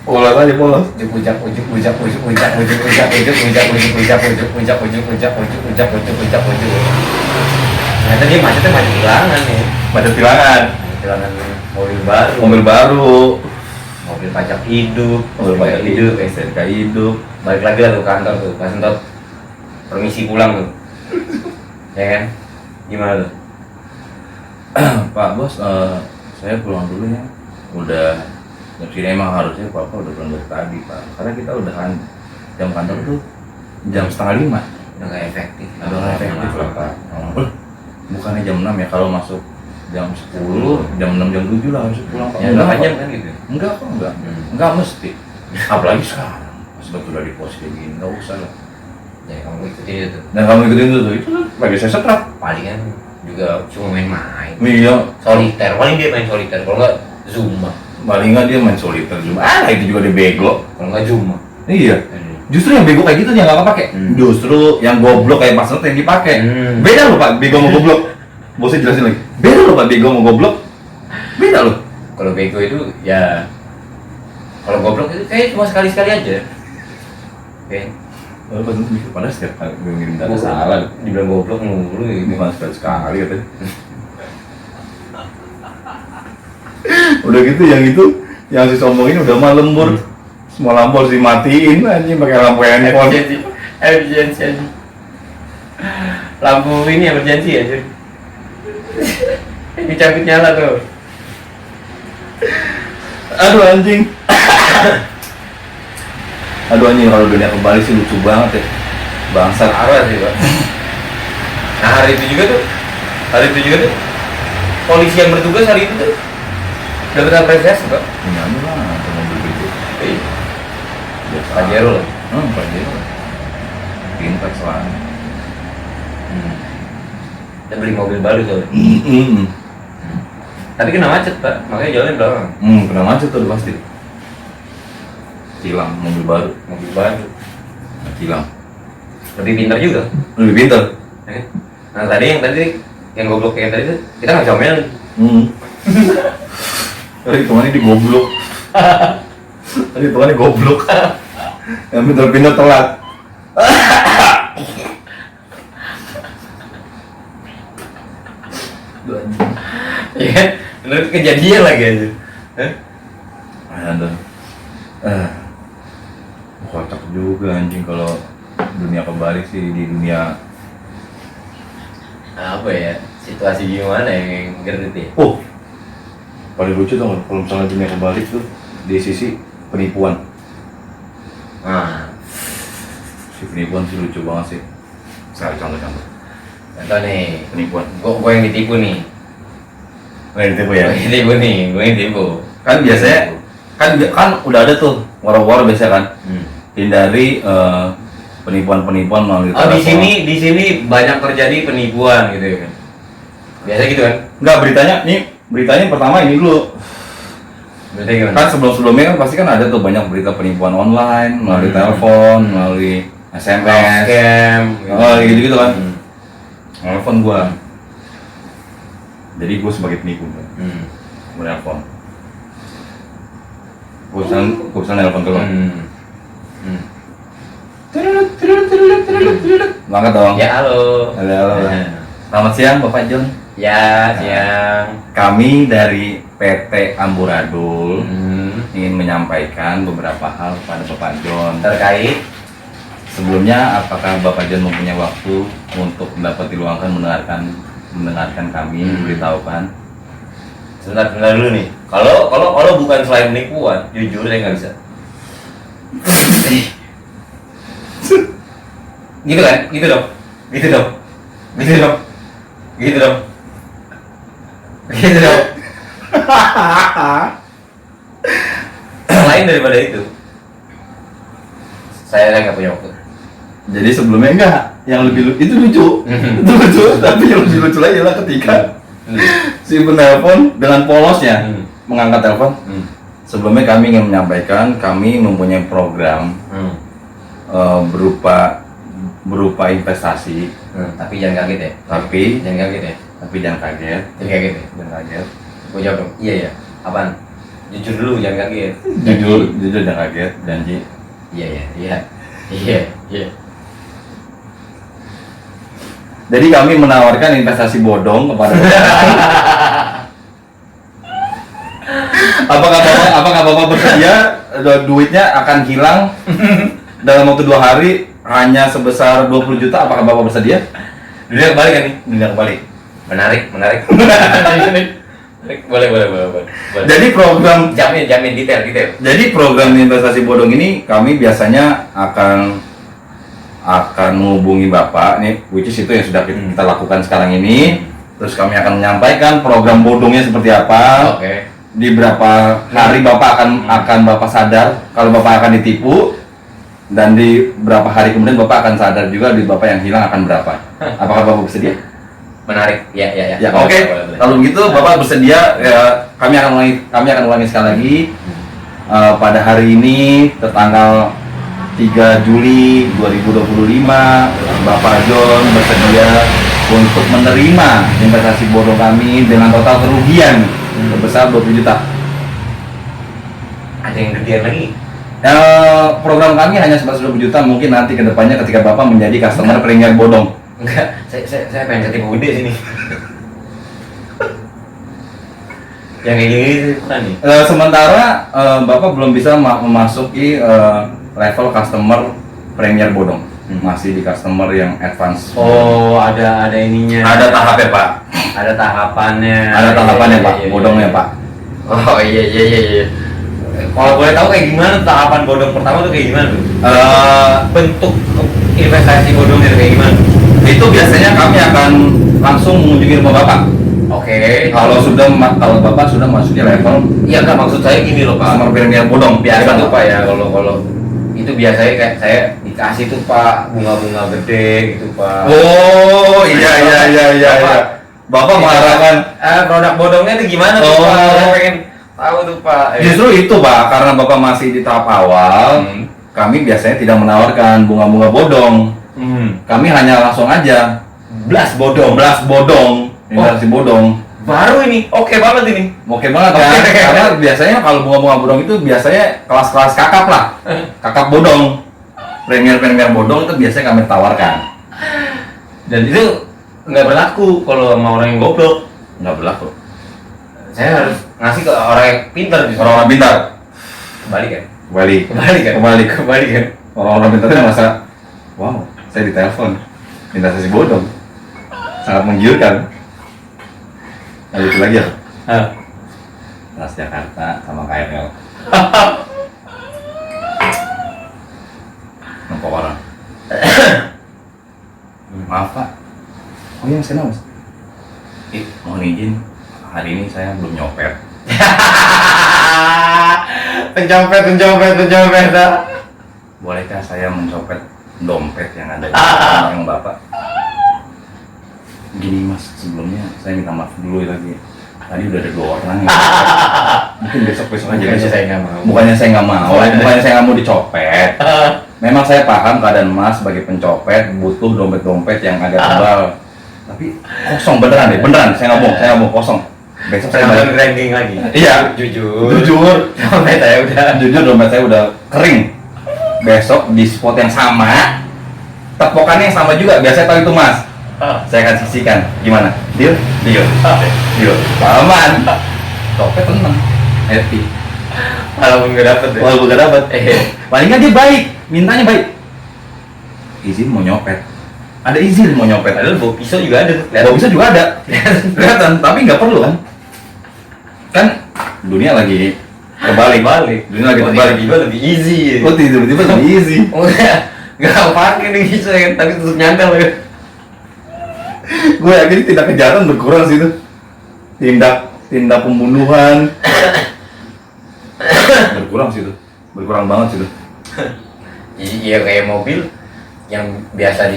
Polos aja polos. Ujak ujuk ujak ujuk ujak ujuk ujak ujuk ujak ujuk ujak ujuk ujak ujuk ujak ujuk ujak ujuk ujak ujuk. Ternyata dia macetnya macet tilangan nih. Macet tilangan. Tilangan mobil baru. Mobil baru. Mobil pajak hidup. Mobil pajak hidup. STNK hidup. Balik lagi lah tuh kantor tuh. Pas sentot permisi pulang tuh. Ya kan? Gimana tuh? Pak bos, saya pulang dulu ya. Udah jam segini emang harusnya Bapak udah pulang dari tadi Pak. Karena kita udah kan jam kantor tuh jam 4:30. Udah gak efektif. Udah nggak efektif lah Pak. Bukannya jam 6 ya, kalau masuk jam 10, jam 6, jam 7 lah harus pulang Pak. Ya Enggak, 8 jam Pak. kan gitu. Enggak kok, enggak. Enggak mesti. Apalagi sekarang. Pas betul udah di pos kayak gini, enggak usah lah. Ya kamu ikutin itu. Dan kamu ikutin itu lagi saya setrap. Palingan juga cuma main-main. Iya. Soliter, paling dia main soliter. Kalau nggak Zumba. Paling nggak dia main soliter cuma. Itu juga dia bego. Kalau nggak Zumba. Iya. Justru yang bego kayak gitu dia nggak kepake. Justru yang goblok kayak pas yang dipakai. Beda loh Pak, bego sama goblok. Bosnya jelasin lagi. Beda loh Pak, bego sama goblok. Beda loh. Kalau bego itu ya, kalau goblok itu kayak cuma sekali-sekali aja. Oke. Pas itu mikir, padahal setiap kali gue ngirim data salah. Dibilang goblok mulu Ini gitu. cuma sekali katanya. Udah gitu yang si sombong ini udah mah lembur. Semua lampu harus dimatiin anjing pakai lampu handphone. Emergency aja. Lampu ini emergency aja. Ini cabut nyala tuh. Aduh anjing. Aduh anjing, kalau dunia kembali sih lucu banget ya. Bangsat. Parah sih Pak. Nah hari itu juga tuh polisi yang bertugas hari itu tuh dapat apresiasi Pak. Nyanyi lah, atau mobil gitu. Iya. Biasa. Pajero lah. Pajero. Pintar soalnya. Kita beli mobil baru soalnya. Tapi kena macet Pak, makanya jalannya belakang. Kena macet tuh pasti. Hilang mobil baru. Mobil baru. Hilang. Lebih pintar juga. Lebih pintar. Ya kan? Nah tadi yang goblok yang tadi tuh kita nggak bisa omelin. Tadi temannya di goblok. Tadi temannya goblok. Yang pintar-pintar telat. Iya kan? Bener kejadian lagi aja. Ada. Kocak juga anjing kalau dunia kebalik sih di dunia. Apa ya? Situasi gimana yang ngerti ya? Oh, paling lucu tuh kalau misalnya dunia kebalik tuh di sisi penipuan. Nah, Si penipuan sih lucu banget sih. Saya contoh-contoh. contoh nih, Penipuan. gua yang ditipu nih. Nggak ditipu ya? Gua yang ditipu nih, gua yang ditipu. Kan biasanya kan udah ada tuh war-war biasa kan. Hindari penipuan-penipuan melalui Oh di telepon. sini banyak terjadi penipuan gitu ya kan? Biasa gitu kan? Enggak, beritanya pertama ini dulu. Berarti gimana? Kan sebelumnya kan pasti kan ada tuh banyak berita penipuan online melalui telepon, melalui SMS, Scam. gitu kan. Hmm. Telepon gua. Jadi gua sebagai penipu, Hmm. gua nelpon. Gua bisa nelpon ke lo. Hmm. Angkat dong. Ya halo. Halo. Selamat siang Bapak John. Ya siang. Kami dari PT Amburadul Hmm. ingin menyampaikan beberapa hal pada Bapak John. Terkait. Sebelumnya, apakah Bapak John mempunyai waktu untuk dapat diluangkan mendengarkan kami memberitahukan? Sebentar dulu nih. Kalau bukan selain penipuan, jujur saya nggak bisa. Gitu kan? Gitu dong. Gitu dong. Gitu dong. Gitu dong. Gitu dong. Selain daripada itu, saya nggak punya waktu. Jadi sebelumnya enggak, yang lebih itu lucu, itu lucu, tapi yang lebih lucu lagi adalah ketika si penelpon dengan polosnya mengangkat telepon. Sebelumnya kami ingin menyampaikan kami mempunyai program berupa investasi, Tapi jangan kaget ya. tapi Jangan kaget ya. jangan kaget, Jangan kaget ya. jangan kaget. Gue jawab dong. Iya ya. Apaan? Jujur dulu, jangan kaget. Jujur jangan kaget, janji. Iya ya. Iya. Iya. Iya. Jadi kami menawarkan investasi bodong kepada apakah bapak bersedia duitnya akan hilang dalam waktu 2 hari hanya sebesar 20 juta? Apakah bapak bersedia? Dunia kembali kan nih? Dunia kembali. Menarik. Boleh. Jadi program Jamin detail. Jadi program investasi bodong ini kami biasanya akan menghubungi Bapak nih, which is itu yang sudah kita lakukan sekarang ini. Terus kami akan menyampaikan program bodongnya seperti apa. Oke. Di berapa hari Bapak akan Bapak sadar kalau Bapak akan ditipu, dan di berapa hari kemudian Bapak akan sadar juga di Bapak yang hilang akan berapa. Apakah Bapak bersedia? Menarik. Ya. Ya, oke. Kalau begitu Bapak bersedia, ya, kami akan ulangi sekali lagi. Pada hari ini tertanggal 3 Juli 2025, Bapak John bersedia untuk menerima investasi bodong kami dengan total kerugian sebesar 20 juta. Ada yang gedean lagi? Program kami hanya sebesar 20 juta, mungkin nanti ke depannya ketika Bapak menjadi customer premier bodong. Enggak. Saya pengen ketipu gede sini. Yang kayak gini bukan nih? Sementara Bapak belum bisa memasuki level customer premier bodong, masih di customer yang advance. Oh, ada ininya. Ada tahapnya Pak. Ada tahapannya. Ada tahapannya Pak, Iya. bodongnya Pak. Oh iya. Kalau boleh tahu kayak gimana tuh tahapan bodong pertama tuh kayak gimana tuh? Bentuk investasi bodongnya tuh kayak gimana? Itu biasanya kami akan langsung mengunjungi rumah Bapak. Oke. Kalau Bapak sudah masuk di level Iya nggak, maksud saya gini loh Pak. customer premier bodong, Biasa tuh Pak ya, kalau itu biasanya kayak saya dikasih tuh Pak bunga-bunga gede gitu Pak. Oh iya. Bapak mengharapkan Produk bodongnya itu gimana tuh Oh. Pak? Saya pengen tahu tuh Pak. justru itu Pak, karena Bapak masih di tahap awal, kami biasanya tidak menawarkan bunga-bunga bodong. Kami hanya langsung aja Blas bodong. investasi bodong. Baru ini, oke banget ini. Oke banget kan? Oke. Karena biasanya kalau bunga-bunga bodong itu biasanya kelas-kelas kakap lah, kakap bodong, premier bodong itu biasanya kami tawarkan. Dan itu nggak berlaku kalau sama orang yang goblok. Nggak berlaku. Saya harus ngasih ke orang yang pintar justru. Orang-orang pintar, Kembali kan? kembali kan? Orang-orang pintar itu merasa, wow, saya ditelepon investasi bodong, sangat menggiurkan. Nah, itu lagi ya, Transjakarta sama KRL. Nampak orang. Maaf Pak. Oh iya, saya Mas. Mohon izin, hari ini saya belum nyopet. Pencopet. Bolehkah saya mencopet dompet yang ada di yang Bapak? Gini Mas, sebelumnya saya minta maaf dulu lagi. Tadi udah ada 2 orang ya. Mungkin besok aja. Bukannya saya nggak mau. Bukannya saya nggak mau, bukannya saya nggak mau dicopet. Memang saya paham keadaan Mas sebagai pencopet butuh dompet-dompet yang agak tebal. Tapi kosong beneran deh, beneran. Saya nggak mau kosong. Besok saya Saya balik. ranking lagi. Iya. Jujur. Dompet saya udah. Jujur dompet saya udah kering. Besok di spot yang sama, tepokannya yang sama juga. Biasanya tahu itu Mas. Saya akan sisihkan. Gimana? Deal? Deal. Deal. Aman. Dompet tenang. Happy. Walaupun nggak dapet deh. Walaupun gak dapet. Paling nggak dia baik. Mintanya baik. Izin mau nyopet. Ada izin mau nyopet. Padahal bawa pisau juga ada. Bawa bisa juga ada. Kelihatan. Tapi nggak perlu kan? Kan dunia lagi terbalik. Dunia lagi terbalik. Tiba-tiba lebih easy. Oh tiba-tiba lebih easy. Oh ya, nggak pakai nih pisau ya, tapi tetap nyandal ya. Gue yakin tindak kejahatan berkurang sih itu. Tindak pembunuhan berkurang sih itu. Berkurang banget sih itu. Iya kayak mobil yang biasa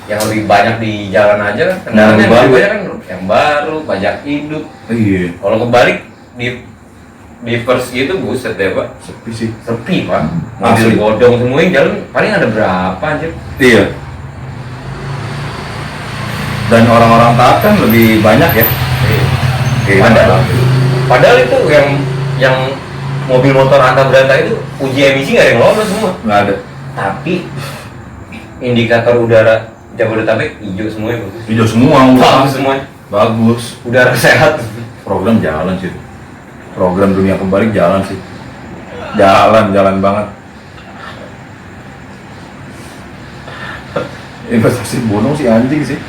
yang lebih banyak di jalan aja kan. Kendaraan yang baru. lebih banyak kan yang baru, pajak hidup. Iya. Kalau kebalik di first gitu buset deh Pak. Sepi sih. Sepi Pak. Asli. Mobil bodong semua yang jalan paling ada berapa aja. Iya. Dan orang-orang taat kan lebih banyak ya. Iya. Padahal itu yang mobil motor angka beranta itu uji emisi nggak ada yang lolos semua. Nggak ada. Tapi indikator udara Jabodetabek hijau semuanya bagus. Hijau semua. Bagus semuanya. Bagus. Udara sehat. Program jalan sih. Program dunia kebalik jalan sih. Jalan banget. Investasi bodong sih anjing sih.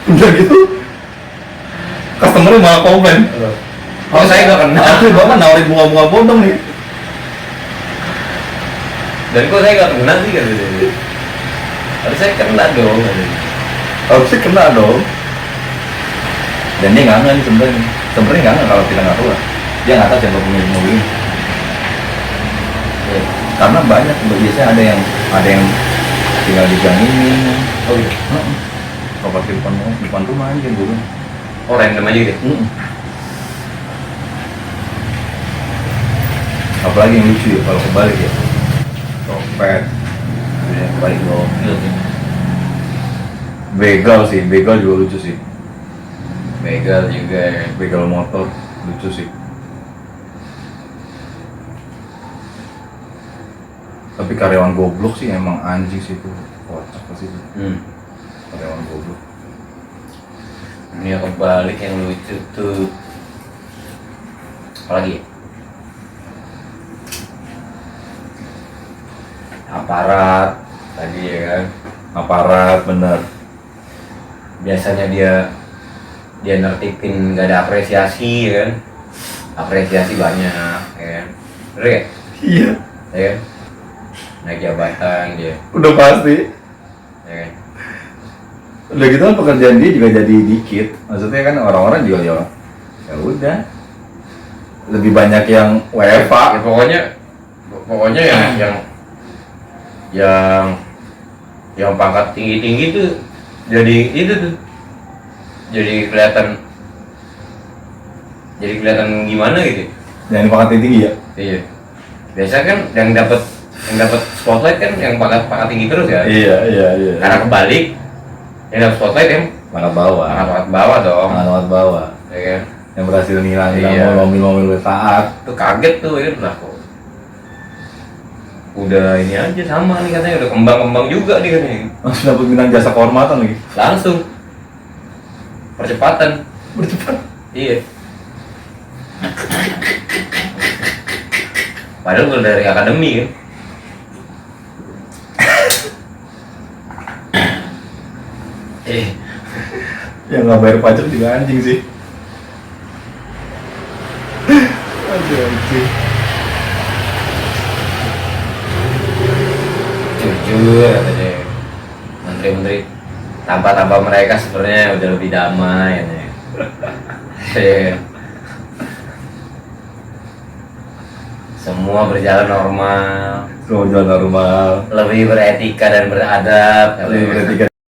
Udah gitu. Customer-nya malah komplain. Oh saya nggak kenal. Aku bapak nawarin bunga-bunga bodong nih. Dan kok saya nggak kenal sih kan? Harus saya kena dong. Harusnya kena dong. Dan dia nggak nih sebenarnya. Sebenarnya nggak kalau kita nggak tahu lah. Dia nggak tahu siapa pemilik mobil ini. Ya. Karena banyak biasanya ada yang tinggal di gang ini. Oh iya. Kalau parkir depan rumah aja dulu. Oh random aja gitu. Apalagi yang lucu ya kalau kebalik ya. Dompet. Ya, kebalik gokil sih. Begal juga lucu sih. Begal juga ya. Begal motor lucu sih. Tapi karyawan goblok sih emang anjing sih itu. Kocak sih itu. Karyawan goblok. Ini yang kebalik yang lucu tuh. Apalagi? Aparat tadi ya kan. Aparat bener. Biasanya dia nertipin nggak ada apresiasi ya kan. Apresiasi banyak ya kan. Bener ya? Iya. Ya kan? Naik jabatan dia Udah pasti. ya kan. Udah gitu kan pekerjaan dia juga jadi dikit. Maksudnya kan orang-orang juga ya udah. Lebih banyak yang WFA. Ya, pokoknya yang pangkat tinggi tuh jadi itu tuh jadi kelihatan gimana gitu. Yang pangkat tinggi ya. Iya. Biasa kan yang dapat spotlight kan yang pangkat tinggi terus ya. Iya. Karena kebalik yang dapat spotlight yang Pangkat bawah. pangkat bawah dong. Pangkat bawah. Ya kan. Yang berhasil hilang Iya. mobil-mobil taat. Tuh kaget tuh ya lah kok. Udah ini aja sama nih katanya udah kembang juga nih katanya. Langsung dapat bintang jasa kehormatan lagi. Langsung percepatan. Bercepat. Iya. Padahal udah dari akademi kan. Yang nggak bayar pajak juga anjing sih. Aduh anjing. Jujur katanya menteri-menteri tanpa mereka sebenarnya udah lebih damai katanya. Semua berjalan normal, Semua jalan normal. lebih beretika dan beradab. Lebih beretika